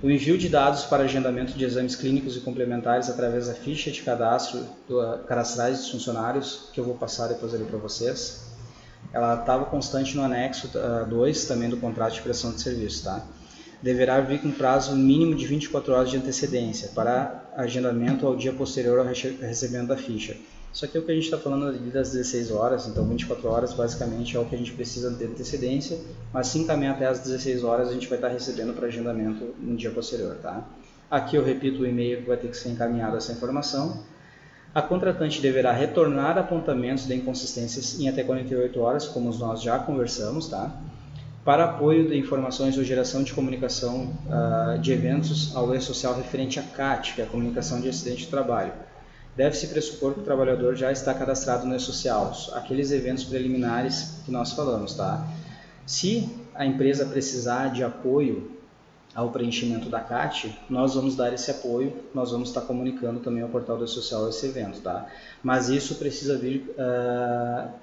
O envio de dados para agendamento de exames clínicos e complementares através da ficha de cadastro cadastrais dos funcionários, que eu vou passar depois ali para vocês. Ela estava constante no anexo 2 também do contrato de prestação de serviço, tá? Deverá vir com prazo mínimo de 24 horas de antecedência para agendamento ao dia posterior ao recebimento da ficha. Isso aqui é o que a gente está falando ali das 16 horas, então 24 horas basicamente é o que a gente precisa ter antecedência, mas se encaminhar até as 16 horas a gente vai estar recebendo para agendamento no dia posterior, tá? Aqui eu repito o e-mail que vai ter que ser encaminhado essa informação. A contratante deverá retornar apontamentos de inconsistências em até 48 horas, como nós já conversamos, tá? Para apoio de informações ou geração de comunicação de eventos ao e-social referente à CAT, que é a comunicação de acidente de trabalho. Deve-se pressupor que o trabalhador já está cadastrado no e-social, aqueles eventos preliminares que nós falamos, tá? Se a empresa precisar de apoio ao preenchimento da CAT, nós vamos dar esse apoio, nós vamos estar comunicando também ao portal do e-social esse evento, tá? Mas isso precisa vir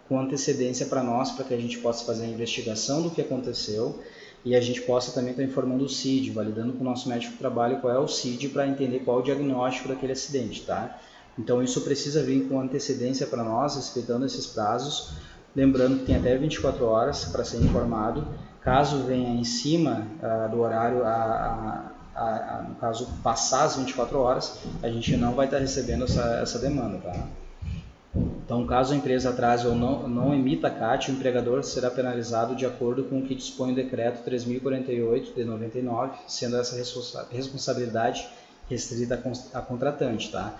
com antecedência para nós, para que a gente possa fazer a investigação do que aconteceu e a gente possa também estar informando o CID, validando com o nosso médico do trabalho qual é o CID para entender qual é o diagnóstico daquele acidente, tá? Então isso precisa vir com antecedência para nós, respeitando esses prazos, lembrando que tem até 24 horas para ser informado. Caso venha em cima do horário, no caso passar as 24 horas, a gente não vai estar recebendo essa demanda, tá? Então, caso a empresa atrase ou não emita a CAT, o empregador será penalizado de acordo com o que dispõe o decreto 3048 de 99, sendo essa responsabilidade restrita à contratante, tá?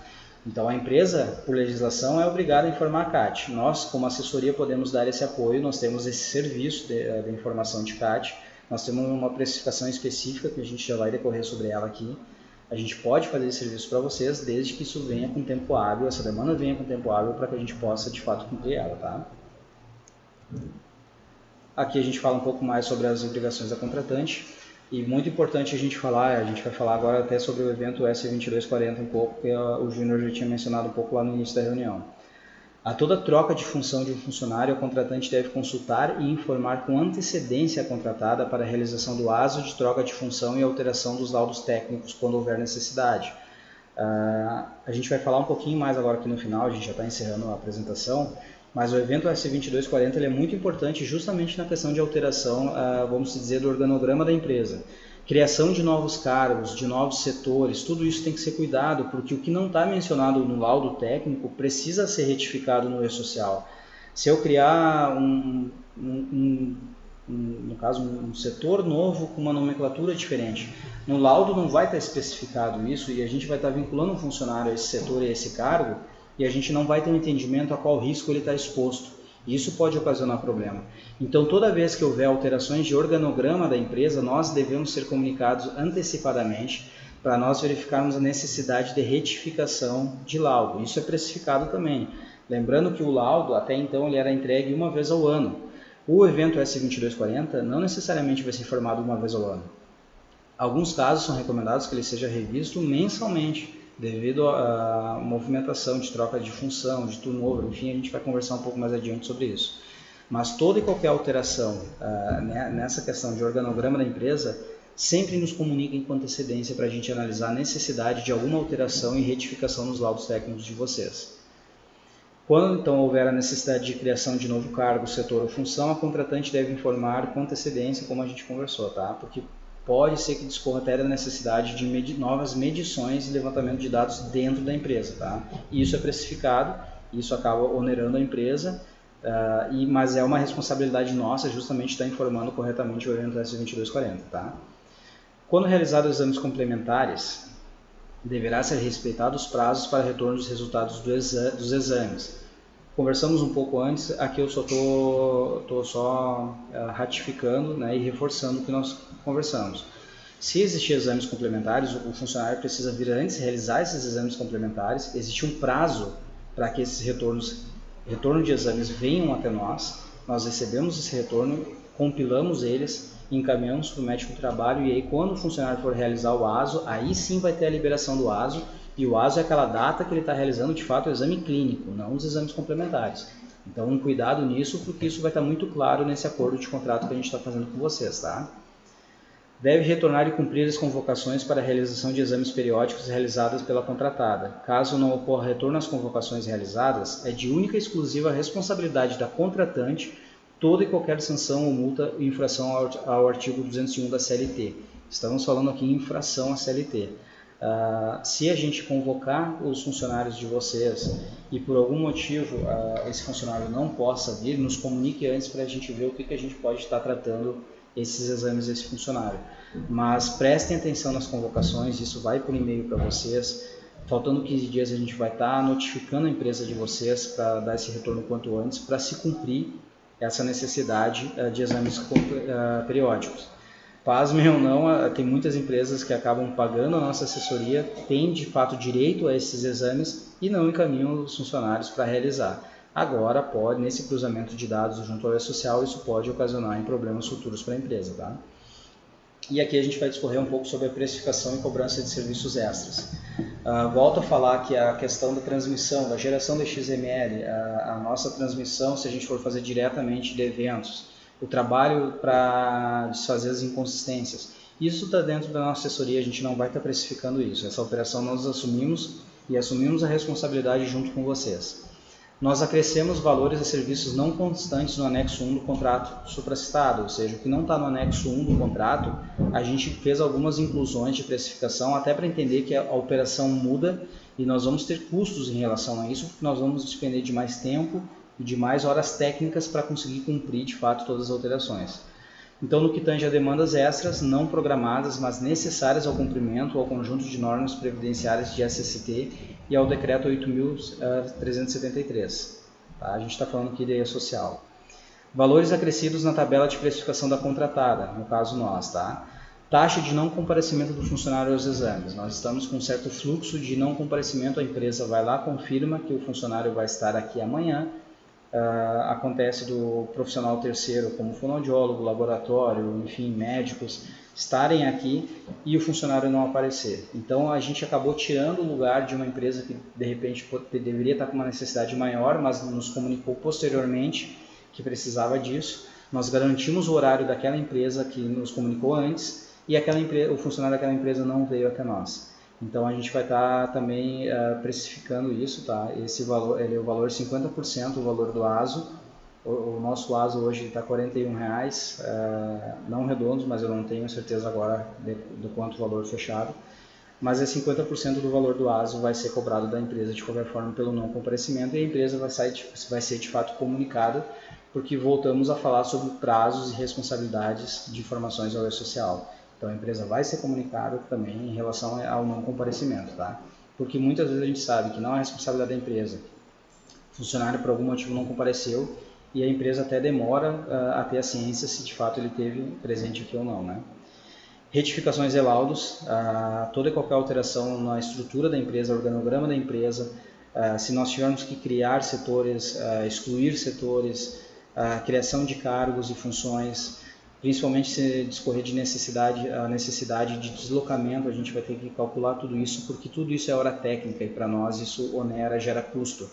Então, a empresa, por legislação, é obrigada a informar a CAT. Nós, como assessoria, podemos dar esse apoio, nós temos esse serviço de informação de CAT, nós temos uma precificação específica, que a gente já vai decorrer sobre ela aqui. A gente pode fazer esse serviço para vocês, desde que isso venha com tempo hábil, essa demanda venha com tempo hábil, para que a gente possa, de fato, cumprir ela, tá? Aqui a gente fala um pouco mais sobre as obrigações da contratante. E muito importante a gente vai falar agora até sobre o evento S2240 um pouco, que o Júnior já tinha mencionado um pouco lá no início da reunião. A toda troca de função de um funcionário, o contratante deve consultar e informar com antecedência a contratada para a realização do aso de troca de função e alteração dos laudos técnicos quando houver necessidade. A gente vai falar um pouquinho mais agora aqui no final, a gente já está encerrando a apresentação, mas o evento S2240 ele é muito importante justamente na questão de alteração, vamos dizer, do organograma da empresa. Criação de novos cargos, de novos setores, tudo isso tem que ser cuidado, porque o que não está mencionado no laudo técnico precisa ser retificado no e-social. Se eu criar no caso, um setor novo com uma nomenclatura diferente, no laudo não vai estar especificado isso e a gente vai estar vinculando um funcionário a esse setor e a esse cargo, e a gente não vai ter um entendimento a qual risco ele está exposto. E isso pode ocasionar problema. Então, toda vez que houver alterações de organograma da empresa, nós devemos ser comunicados antecipadamente para nós verificarmos a necessidade de retificação de laudo. Isso é precificado também. Lembrando que o laudo, até então, ele era entregue uma vez ao ano. O evento S2240 não necessariamente vai ser informado uma vez ao ano. Alguns casos são recomendados que ele seja revisto mensalmente, devido à movimentação de troca de função, de turnover, enfim, a gente vai conversar um pouco mais adiante sobre isso. Mas toda e qualquer alteração nessa questão de organograma da empresa, sempre nos comuniquem com antecedência para a gente analisar a necessidade de alguma alteração e retificação nos laudos técnicos de vocês. Quando então houver a necessidade de criação de novo cargo, setor ou função, a contratante deve informar com antecedência, como a gente conversou, tá? Porque pode ser que discorra até da necessidade de novas medições e levantamento de dados dentro da empresa, tá? E isso é precificado, isso acaba onerando a empresa, mas é uma responsabilidade nossa justamente estar informando corretamente o evento S2240, tá? Quando realizados exames complementares, deverá ser respeitados os prazos para retorno dos resultados dos exames. Conversamos um pouco antes, aqui eu só estou ratificando, né, e reforçando o que nós conversamos. Se existir exames complementares, o funcionário precisa vir antes realizar esses exames complementares, existe um prazo para que esses retorno de exames venham até nós recebemos esse retorno, compilamos eles, encaminhamos para o médico do trabalho e aí quando o funcionário for realizar o ASO, aí sim vai ter a liberação do ASO, e o ASO é aquela data que ele está realizando de fato o exame clínico, não os exames complementares. Então um cuidado nisso, porque isso vai estar muito claro nesse acordo de contrato que a gente está fazendo com vocês, tá? Deve retornar e cumprir as convocações para a realização de exames periódicos realizadas pela contratada. Caso não ocorra retorno às convocações realizadas, é de única e exclusiva responsabilidade da contratante toda e qualquer sanção ou multa em infração ao artigo 201 da CLT. Estamos falando aqui em infração à CLT. Se a gente convocar os funcionários de vocês e por algum motivo esse funcionário não possa vir, nos comunique antes para a gente ver o que a gente pode estar tratando esses exames desse funcionário. Mas prestem atenção nas convocações, isso vai por e-mail para vocês. Faltando 15 dias a gente vai estar notificando a empresa de vocês para dar esse retorno quanto antes, para se cumprir essa necessidade de exames periódicos. Pasmem ou não, tem muitas empresas que acabam pagando a nossa assessoria, têm de fato direito a esses exames e não encaminham os funcionários para realizar. Agora, nesse cruzamento de dados junto ao E-Social, isso pode ocasionar em problemas futuros para a empresa. Tá? E aqui a gente vai discorrer um pouco sobre a precificação e cobrança de serviços extras. Volto a falar que a questão da transmissão, da geração de XML, a nossa transmissão, se a gente for fazer diretamente de eventos, o trabalho para desfazer as inconsistências, isso está dentro da nossa assessoria, a gente não vai estar precificando isso. Essa operação nós assumimos e assumimos a responsabilidade junto com vocês. Nós acrescemos valores a serviços não constantes no anexo 1 do contrato supracitado, ou seja, o que não está no anexo 1 do contrato, a gente fez algumas inclusões de precificação até para entender que a operação muda e nós vamos ter custos em relação a isso, porque nós vamos despender de mais tempo e de mais horas técnicas para conseguir cumprir de fato todas as alterações. Então, no que tange a demandas extras, não programadas, mas necessárias ao cumprimento ao conjunto de normas previdenciárias de SST e ao decreto 8.373. Tá? A gente está falando aqui de E-Social. Valores acrescidos na tabela de precificação da contratada, no caso nós. Tá? Taxa de não comparecimento do funcionário aos exames. Nós estamos com um certo fluxo de não comparecimento, a empresa vai lá, confirma que o funcionário vai estar aqui amanhã, acontece do profissional terceiro, como fonoaudiólogo, laboratório, enfim, médicos, estarem aqui e o funcionário não aparecer. Então a gente acabou tirando o lugar de uma empresa que de repente deveria estar com uma necessidade maior, mas nos comunicou posteriormente que precisava disso. Nós garantimos o horário daquela empresa que nos comunicou antes e o funcionário daquela empresa não veio até nós. Então a gente vai estar também precificando isso, tá? Esse valor, ele é o valor 50%, o valor do ASO. O nosso ASO hoje está R$ 41,00, não redondos, mas eu não tenho certeza agora do quanto o valor fechado. Mas é 50% do valor do ASO vai ser cobrado da empresa de qualquer forma pelo não comparecimento e a empresa vai ser de fato comunicada, porque voltamos a falar sobre prazos e responsabilidades de informações ao E-Social. Então a empresa vai ser comunicada também em relação ao não comparecimento, tá? Porque muitas vezes a gente sabe que não é responsabilidade da empresa. O funcionário por algum motivo não compareceu e a empresa até demora a ter a ciência se de fato ele teve presente aqui ou não, né? Retificações e laudos, toda e qualquer alteração na estrutura da empresa, organograma da empresa, se nós tivermos que criar setores, excluir setores, criação de cargos e funções, principalmente se discorrer de a necessidade de deslocamento, a gente vai ter que calcular tudo isso, porque tudo isso é hora técnica e para nós isso onera, gera custo.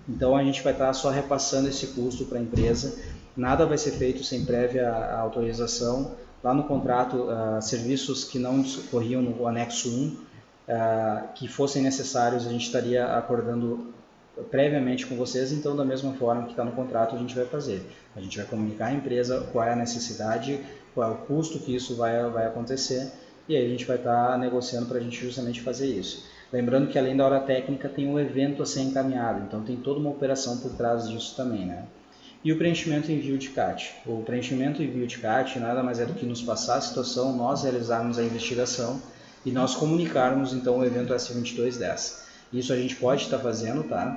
Então a gente vai estar só repassando esse custo para a empresa, nada vai ser feito sem prévia autorização. Lá no contrato, serviços que não corriam no anexo 1, que fossem necessários, a gente estaria acordando previamente com vocês, então da mesma forma que está no contrato a gente vai fazer. A gente vai comunicar à empresa qual é a necessidade, qual é o custo que isso vai acontecer e aí a gente vai estar negociando para a gente justamente fazer isso. Lembrando que além da hora técnica tem um evento a ser encaminhado, então tem toda uma operação por trás disso também, né? E o preenchimento e envio de CAT. O preenchimento e envio de CAT nada mais é do que nos passar a situação, nós realizarmos a investigação e nós comunicarmos então o evento S2210. Isso a gente pode estar fazendo, tá?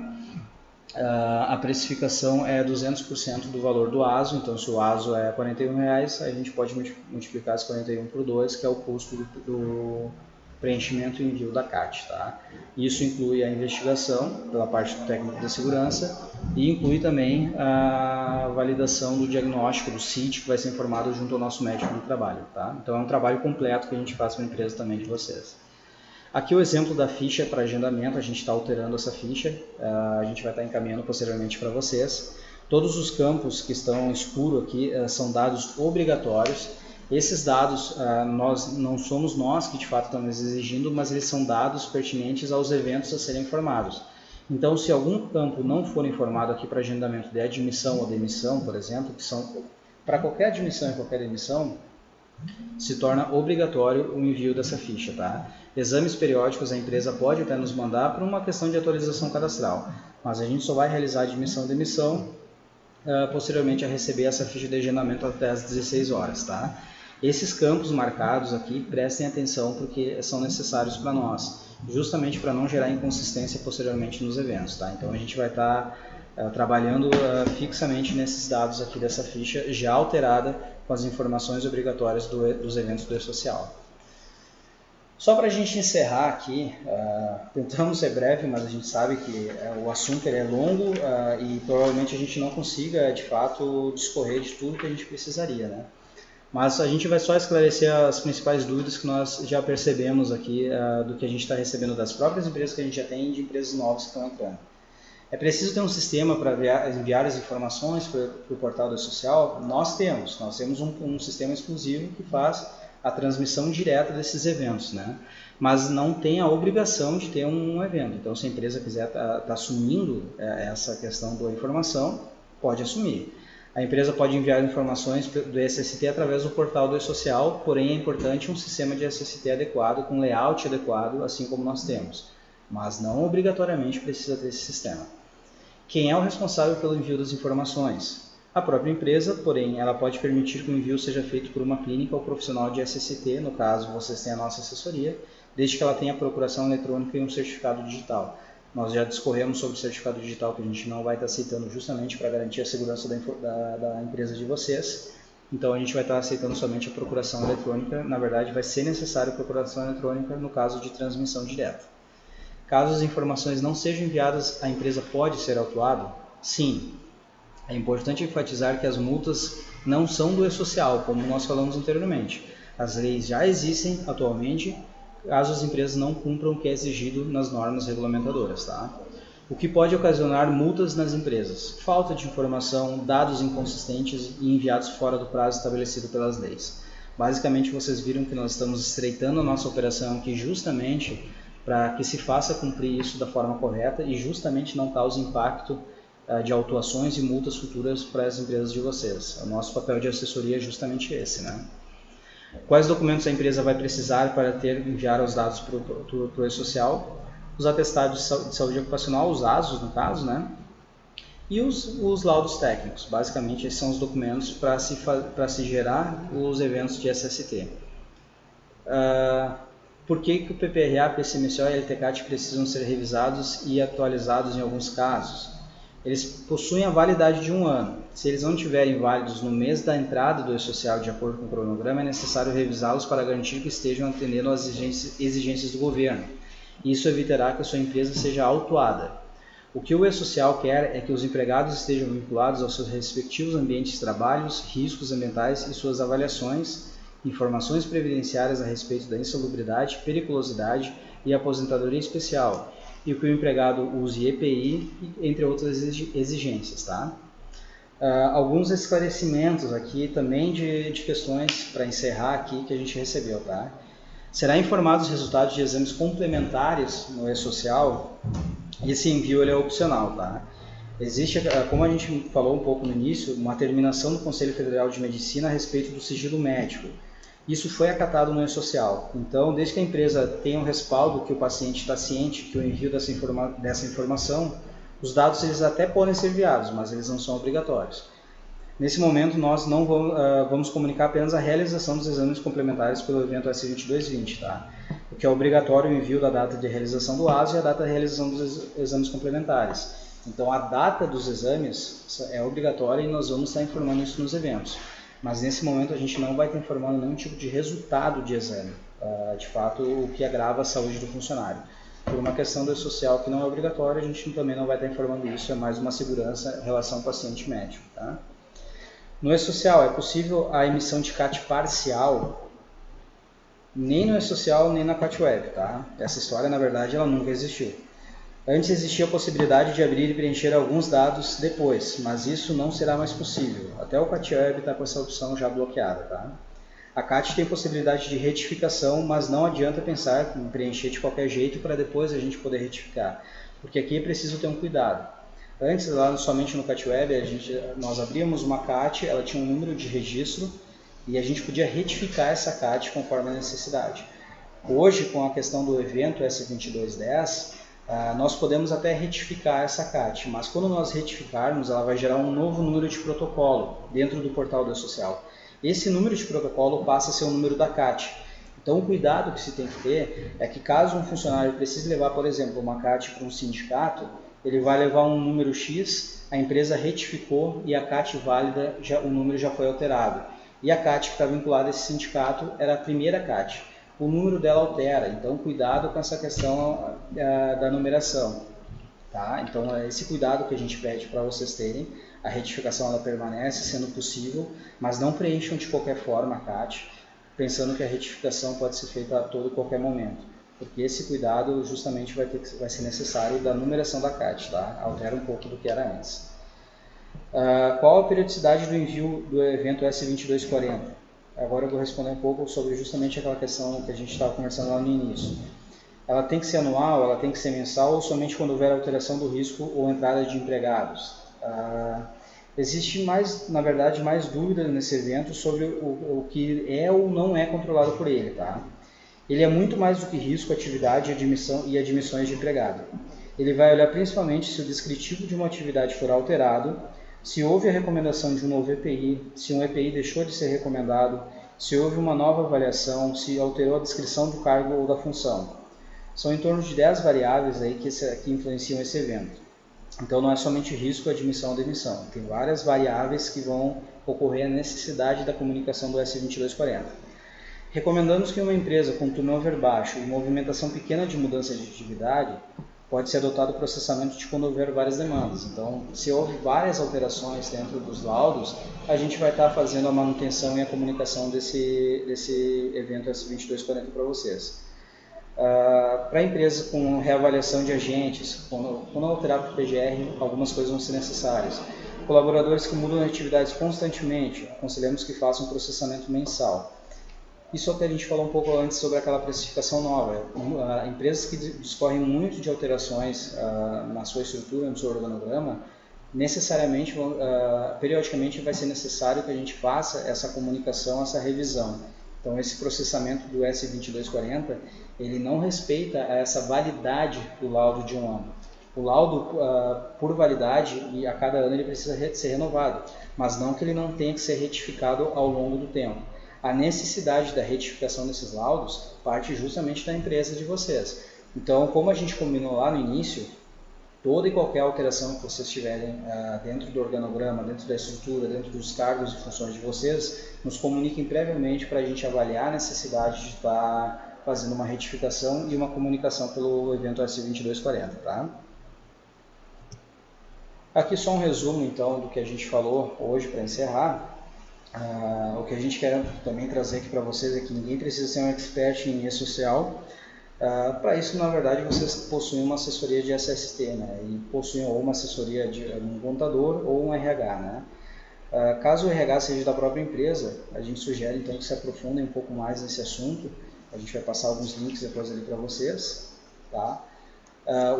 A precificação é 200% do valor do ASO, então se o ASO é R$ 41,00, a gente pode multiplicar esse 41 por 2, que é o custo preenchimento e envio da CAT. Tá? Isso inclui a investigação pela parte do técnico de segurança e inclui também a validação do diagnóstico do CIT, que vai ser informado junto ao nosso médico do trabalho. Tá? Então é um trabalho completo que a gente faz para a empresa também de vocês. Aqui o exemplo da ficha para agendamento, a gente está alterando essa ficha, a gente vai estar encaminhando posteriormente para vocês. Todos os campos que estão escuros aqui são dados obrigatórios. Esses dados, não somos nós que de fato estamos exigindo, mas eles são dados pertinentes aos eventos a serem informados. Então, se algum campo não for informado aqui para agendamento de admissão ou demissão, por exemplo, que são para qualquer admissão e qualquer demissão, se torna obrigatório o envio dessa ficha. Tá? Exames periódicos a empresa pode até nos mandar por uma questão de atualização cadastral, mas a gente só vai realizar admissão e demissão posteriormente a receber essa ficha de agendamento até às 16 horas. Tá? Esses campos marcados aqui, prestem atenção porque são necessários para nós, justamente para não gerar inconsistência posteriormente nos eventos. Tá? Então a gente vai estar trabalhando fixamente nesses dados aqui dessa ficha já alterada com as informações obrigatórias dos eventos do E-Social. Só para a gente encerrar aqui, tentamos ser breve, mas a gente sabe que o assunto ele é longo e provavelmente a gente não consiga de fato discorrer de tudo que a gente precisaria, né? Mas a gente vai só esclarecer as principais dúvidas que nós já percebemos aqui do que a gente está recebendo das próprias empresas que a gente já tem e de empresas novas que estão entrando. É preciso ter um sistema para enviar as informações para o portal do E-Social? Nós temos um sistema exclusivo que faz a transmissão direta desses eventos, né? Mas não tem a obrigação de ter um evento. Então, se a empresa quiser estar assumindo essa questão da informação, pode assumir. A empresa pode enviar informações do SST através do portal do E-Social, porém é importante um sistema de SST adequado, com layout adequado, assim como nós temos. Mas não obrigatoriamente precisa ter esse sistema. Quem é o responsável pelo envio das informações? A própria empresa, porém, ela pode permitir que o envio seja feito por uma clínica ou profissional de SST, no caso vocês têm a nossa assessoria, desde que ela tenha a procuração eletrônica e um certificado digital. Nós já discorremos sobre o certificado digital que a gente não vai estar aceitando justamente para garantir a segurança da empresa de vocês. Então a gente vai estar aceitando somente a procuração eletrônica. Na verdade vai ser necessário a procuração eletrônica no caso de transmissão direta. Caso as informações não sejam enviadas, a empresa pode ser autuada? Sim. É importante enfatizar que as multas não são do E-Social, como nós falamos anteriormente. As leis já existem atualmente, caso as empresas não cumpram o que é exigido nas normas regulamentadoras. Tá? O que pode ocasionar multas nas empresas? Falta de informação, dados inconsistentes e enviados fora do prazo estabelecido pelas leis. Basicamente, vocês viram que nós estamos estreitando a nossa operação aqui justamente para que se faça cumprir isso da forma correta e justamente não cause impacto de autuações e multas futuras para as empresas de vocês. O nosso papel de assessoria é justamente esse, né? Quais documentos a empresa vai precisar para enviar os dados para o E-Social? Os atestados de saúde ocupacional, os ASOS no caso, né? E os laudos técnicos. Basicamente, esses são os documentos para se gerar os eventos de SST. Por que o PPRA, PCMSO e LTCAT precisam ser revisados e atualizados em alguns casos? Eles possuem a validade de 1 ano. Se eles não estiverem válidos no mês da entrada do E-Social de acordo com o cronograma, é necessário revisá-los para garantir que estejam atendendo às exigências do governo. Isso evitará que a sua empresa seja autuada. O que o E-Social quer é que os empregados estejam vinculados aos seus respectivos ambientes de trabalho, riscos ambientais e suas avaliações, informações previdenciárias a respeito da insalubridade, periculosidade e aposentadoria especial, e que o empregado use EPI, entre outras exigências. Tá? Alguns esclarecimentos aqui também de questões para encerrar aqui que a gente recebeu. Tá? Será informado os resultados de exames complementares no E-Social. Esse envio ele é opcional. Tá? Existe, como a gente falou um pouco no início, uma determinação do Conselho Federal de Medicina a respeito do sigilo médico. Isso foi acatado no E-Social. Então, desde que a empresa tenha um respaldo que o paciente está ciente que o envio dessa informação, os dados eles até podem ser enviados, mas eles não são obrigatórios. Nesse momento, nós não vamos comunicar apenas a realização dos exames complementares pelo evento S2220, tá? O que é obrigatório o envio da data de realização do ASO e a data de realização dos exames complementares. Então, a data dos exames é obrigatória e nós vamos estar informando isso nos eventos. Mas nesse momento a gente não vai estar informando nenhum tipo de resultado de exame. de fato, o que agrava a saúde do funcionário. Por uma questão do social que não é obrigatória, a gente também não vai estar informando isso, é mais uma segurança em relação ao paciente-médico. Tá? No e-social, é possível a emissão de CAT parcial? Nem no e-social, nem na CAT web. Tá? Essa história, na verdade, ela nunca existiu. Antes existia a possibilidade de abrir e preencher alguns dados depois, mas isso não será mais possível. Até o CAT web está com essa opção já bloqueada. Tá? A CAT tem possibilidade de retificação, mas não adianta pensar em preencher de qualquer jeito para depois a gente poder retificar, porque aqui é preciso ter um cuidado. Antes, lá somente no CAT web, nós abríamos uma CAT, ela tinha um número de registro e a gente podia retificar essa CAT conforme a necessidade. Hoje, com a questão do evento S2210, nós podemos até retificar essa CAT, mas quando nós retificarmos, ela vai gerar um novo número de protocolo dentro do portal do e-social. Esse número de protocolo passa a ser o número da CAT. Então, o cuidado que se tem que ter é que caso um funcionário precise levar, por exemplo, uma CAT para um sindicato, ele vai levar um número X, a empresa retificou e a CAT válida, o número já foi alterado. E a CAT que está vinculada a esse sindicato era a primeira CAT. O número dela altera, então cuidado com essa questão da numeração. Tá? Então, é esse cuidado que a gente pede para vocês terem. A retificação ela permanece sendo possível, mas não preencham de qualquer forma a CAT, pensando que a retificação pode ser feita a todo e qualquer momento, porque esse cuidado justamente vai ser necessário da numeração da CAT, tá? Altera um pouco do que era antes. Qual a periodicidade do envio do evento S2240? Agora eu vou responder um pouco sobre justamente aquela questão que a gente estava conversando lá no início. Ela tem que ser anual, ela tem que ser mensal ou somente quando houver alteração do risco ou entrada de empregados? Existe na verdade, mais dúvida nesse evento sobre o que é ou não é controlado por ele. Tá? Ele é muito mais do que risco, atividade e admissões de empregado. Ele vai olhar principalmente se o descritivo de uma atividade for alterado, se houve a recomendação de um novo EPI, se um EPI deixou de ser recomendado, se houve uma nova avaliação, se alterou a descrição do cargo ou da função. São em torno de 10 variáveis aí que influenciam esse evento. Então não é somente risco, admissão ou demissão. Tem várias variáveis que vão ocorrer a necessidade da comunicação do S2240. Recomendamos que uma empresa com turnover baixo e movimentação pequena de mudança de atividade pode ser adotado o processamento de quando houver várias demandas. Então, se houve várias alterações dentro dos laudos, a gente vai estar fazendo a manutenção e a comunicação desse evento S2240 para vocês. Para a empresa com reavaliação de agentes, quando alterar para o PGR, algumas coisas vão ser necessárias. Colaboradores que mudam de atividades constantemente, aconselhamos que façam um processamento mensal. Isso é o que a gente falou um pouco antes sobre aquela precificação nova. Empresas que discorrem muito de alterações na sua estrutura, no seu organograma, necessariamente, periodicamente vai ser necessário que a gente faça essa comunicação, essa revisão. Então, esse processamento do S2240, ele não respeita essa validade do laudo de um ano. O laudo, por validade, e a cada ano ele precisa ser renovado, mas não que ele não tenha que ser retificado ao longo do tempo. A necessidade da retificação desses laudos parte justamente da empresa de vocês. Então, como a gente combinou lá no início, toda e qualquer alteração que vocês tiverem dentro do organograma, dentro da estrutura, dentro dos cargos e funções de vocês, nos comuniquem previamente para a gente avaliar a necessidade de estar fazendo uma retificação e uma comunicação pelo evento S2240. Tá? Aqui só um resumo então do que a gente falou hoje para encerrar. O que a gente quer também trazer aqui para vocês é que ninguém precisa ser um expert em e-social. Para isso, na verdade, vocês possuem uma assessoria de SST, né? E possuem ou uma assessoria de um contador ou um RH, né? Caso o RH seja da própria empresa, a gente sugere então que se aprofundem um pouco mais nesse assunto. A gente vai passar alguns links depois ali para vocês, tá?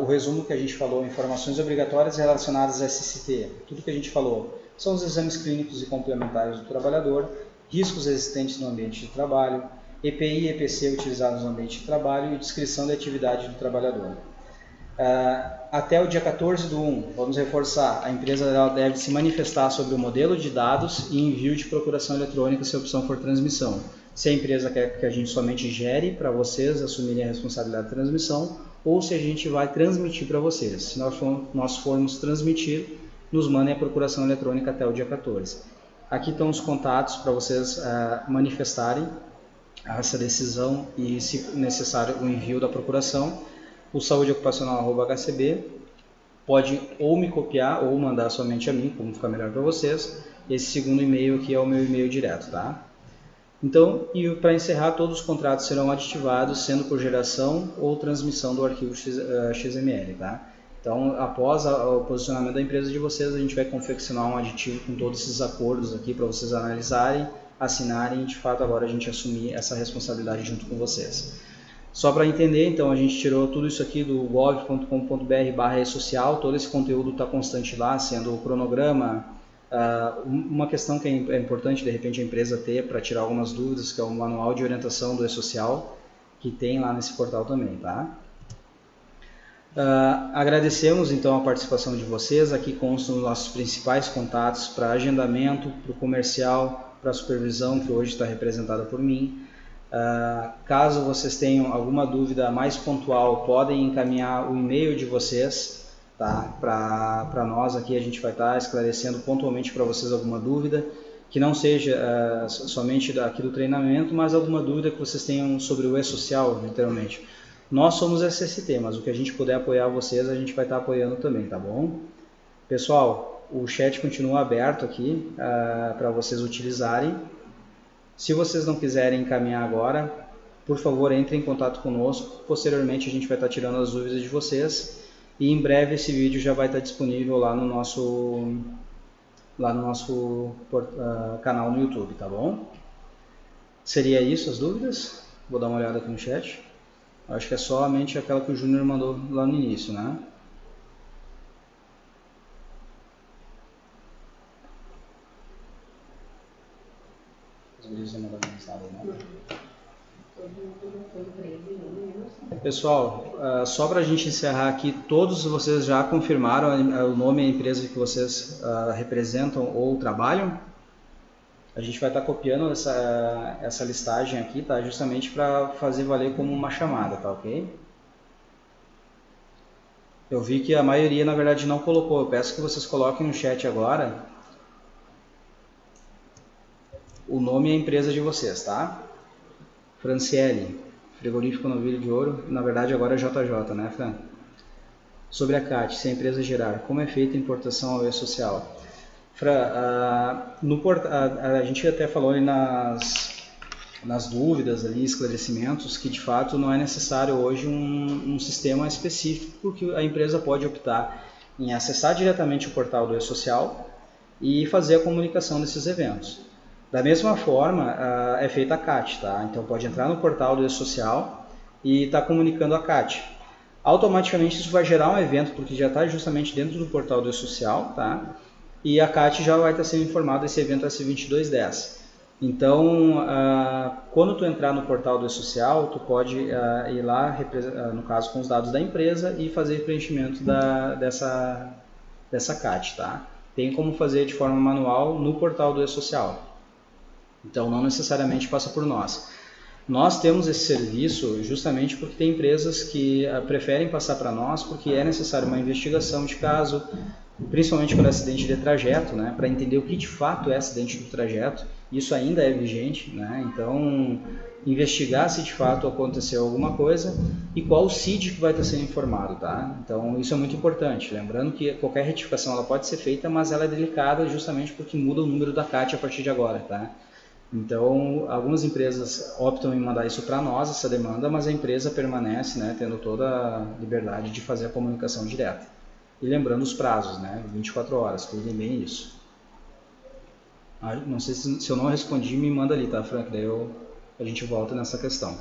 O resumo que a gente falou, informações obrigatórias relacionadas a SST, tudo que a gente falou são os exames clínicos e complementares do trabalhador, riscos existentes no ambiente de trabalho, EPI e EPC utilizados no ambiente de trabalho e descrição da atividade do trabalhador. Até o dia 14/1, vamos reforçar, a empresa deve se manifestar sobre o modelo de dados e envio de procuração eletrônica se a opção for transmissão. Se a empresa quer que a gente somente gere para vocês assumirem a responsabilidade da transmissão, ou se a gente vai transmitir para vocês. Se nós formos transmitir, nos mandem a procuração eletrônica até o dia 14. Aqui estão os contatos para vocês manifestarem essa decisão e, se necessário, o envio da procuração, o saudeocupacional@hcb pode ou me copiar ou mandar somente a mim, como ficar melhor para vocês. Esse segundo e-mail aqui é o meu e-mail direto, tá? Então, e para encerrar, todos os contratos serão aditivados, sendo por geração ou transmissão do arquivo XML, tá? Então, após o posicionamento da empresa de vocês, a gente vai confeccionar um aditivo com todos esses acordos aqui para vocês analisarem, assinarem e, de fato, agora a gente assumir essa responsabilidade junto com vocês. Só para entender, então, a gente tirou tudo isso aqui do gov.com.br/e-social, todo esse conteúdo está constante lá, sendo o cronograma, uma questão que é importante, de repente, a empresa ter para tirar algumas dúvidas, que é o manual de orientação do e-social, que tem lá nesse portal também, tá? Agradecemos, então, a participação de vocês. Aqui constam os nossos principais contatos para agendamento, para o comercial, para a supervisão, que hoje está representada por mim. Caso vocês tenham alguma dúvida mais pontual, podem encaminhar o e-mail de vocês, tá? Para nós aqui, a gente vai estar esclarecendo pontualmente para vocês alguma dúvida, que não seja somente aqui do treinamento, mas alguma dúvida que vocês tenham sobre o e-social, literalmente. Nós somos SST, mas o que a gente puder apoiar vocês, a gente vai estar apoiando também, tá bom? Pessoal, o chat continua aberto aqui para vocês utilizarem. Se vocês não quiserem encaminhar agora, por favor, entrem em contato conosco. Posteriormente, a gente vai estar tirando as dúvidas de vocês. E em breve esse vídeo já vai estar disponível lá no nosso canal no YouTube, tá bom? Seria isso as dúvidas? Vou dar uma olhada aqui no chat. Acho que é somente aquela que o Júnior mandou lá no início, né? Pessoal, só para a gente encerrar aqui, todos vocês já confirmaram o nome e a empresa que vocês representam ou trabalham? A gente vai estar copiando essa listagem aqui, tá? Justamente para fazer valer como uma chamada, tá ok? Eu vi que a maioria, na verdade, não colocou. Eu peço que vocês coloquem no chat agora o nome e a empresa de vocês, tá? Franciele, frigorífico Novilho de Ouro, na verdade agora é JJ, né, Fran? Sobre a CAT, se a empresa gerar, como é feita a importação ao e-social? Fran, a gente até falou ali nas dúvidas, ali, esclarecimentos, que de fato não é necessário hoje um sistema específico, porque a empresa pode optar em acessar diretamente o portal do e-social e fazer a comunicação desses eventos. Da mesma forma, é feita a CAT, tá? Então pode entrar no portal do e-social e estar comunicando a CAT. Automaticamente isso vai gerar um evento, porque já está justamente dentro do portal do e-social, tá? E a CAT já vai estar sendo informada desse evento SC2210. Então, quando tu entrar no portal do e-social, tu pode ir lá, no caso com os dados da empresa, e fazer preenchimento dessa CAT, tá? Tem como fazer de forma manual no portal do e-social. Então, não necessariamente passa por nós. Nós temos esse serviço justamente porque tem empresas que preferem passar para nós porque é necessário uma investigação de caso, principalmente por acidente de trajeto, né, para entender o que de fato é acidente do trajeto. Isso ainda é vigente, né? Então, investigar se de fato aconteceu alguma coisa e qual o CID que vai estar sendo informado, tá? Então, isso é muito importante. Lembrando que qualquer retificação ela pode ser feita, mas ela é delicada justamente porque muda o número da CAT a partir de agora, tá? Então, algumas empresas optam em mandar isso para nós, essa demanda, mas a empresa permanece, né, tendo toda a liberdade de fazer a comunicação direta. E lembrando os prazos, né, 24 horas, cuidem bem isso. Não sei se eu não respondi, me manda ali, tá, Frank? Daí a gente volta nessa questão.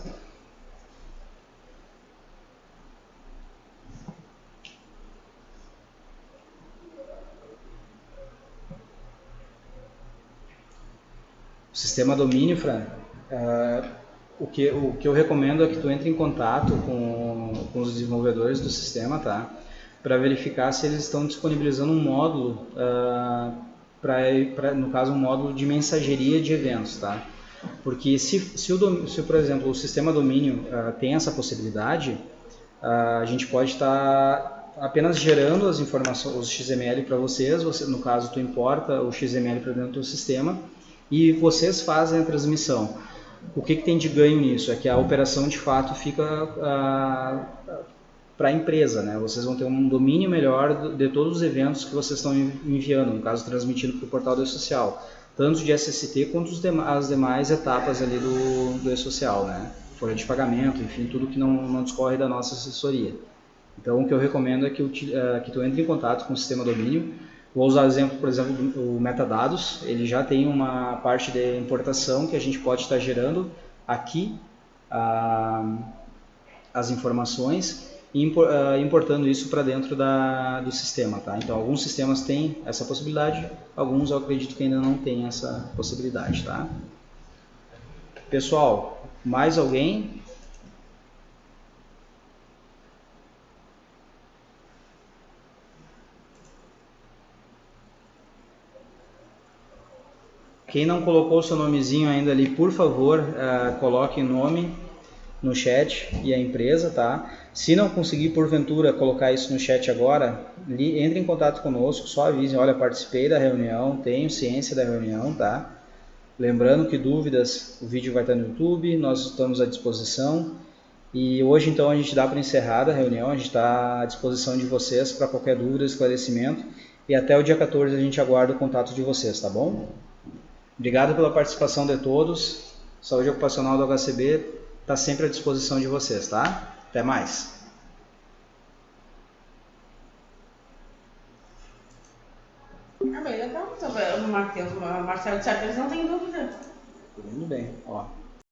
O sistema domínio, Fran, o que eu recomendo é que tu entre em contato com os desenvolvedores do sistema, tá? Para verificar se eles estão disponibilizando um módulo, no caso um módulo de mensageria de eventos, tá? Porque se por exemplo, o sistema domínio tem essa possibilidade, a gente pode estar apenas gerando as informações, os XML para vocês, no caso tu importa o XML para dentro do sistema, e vocês fazem a transmissão. O que tem de ganho nisso? É que a operação de fato fica para a empresa, né? Vocês vão ter um domínio melhor de todos os eventos que vocês estão enviando, no caso transmitindo para o portal do E-Social, tanto de SST quanto as demais etapas ali do E-Social, né? Folha de pagamento, enfim, tudo que não discorre da nossa assessoria. Então, o que eu recomendo é que tu entre em contato com o sistema domínio. Vou usar por exemplo, o metadados. Ele já tem uma parte de importação que a gente pode estar gerando aqui as informações e importando isso para dentro do sistema. Tá? Então, alguns sistemas têm essa possibilidade, alguns eu acredito que ainda não têm essa possibilidade. Tá? Pessoal, mais alguém? Quem não colocou o seu nomezinho ainda ali, por favor, coloque o nome no chat e a empresa, tá? Se não conseguir, porventura, colocar isso no chat agora, entre em contato conosco, só avisem, olha, participei da reunião, tenho ciência da reunião, tá? Lembrando que dúvidas, o vídeo vai estar no YouTube, nós estamos à disposição. E hoje, então, a gente dá para encerrar a reunião, a gente está à disposição de vocês para qualquer dúvida, esclarecimento. E até o dia 14 a gente aguarda o contato de vocês, tá bom? Obrigado pela participação de todos. Saúde Ocupacional do HCB está sempre à disposição de vocês, tá? Até mais. Ah, bem legal. O Marcelo de Sá, eles não têm dúvida. Tudo bem, ó.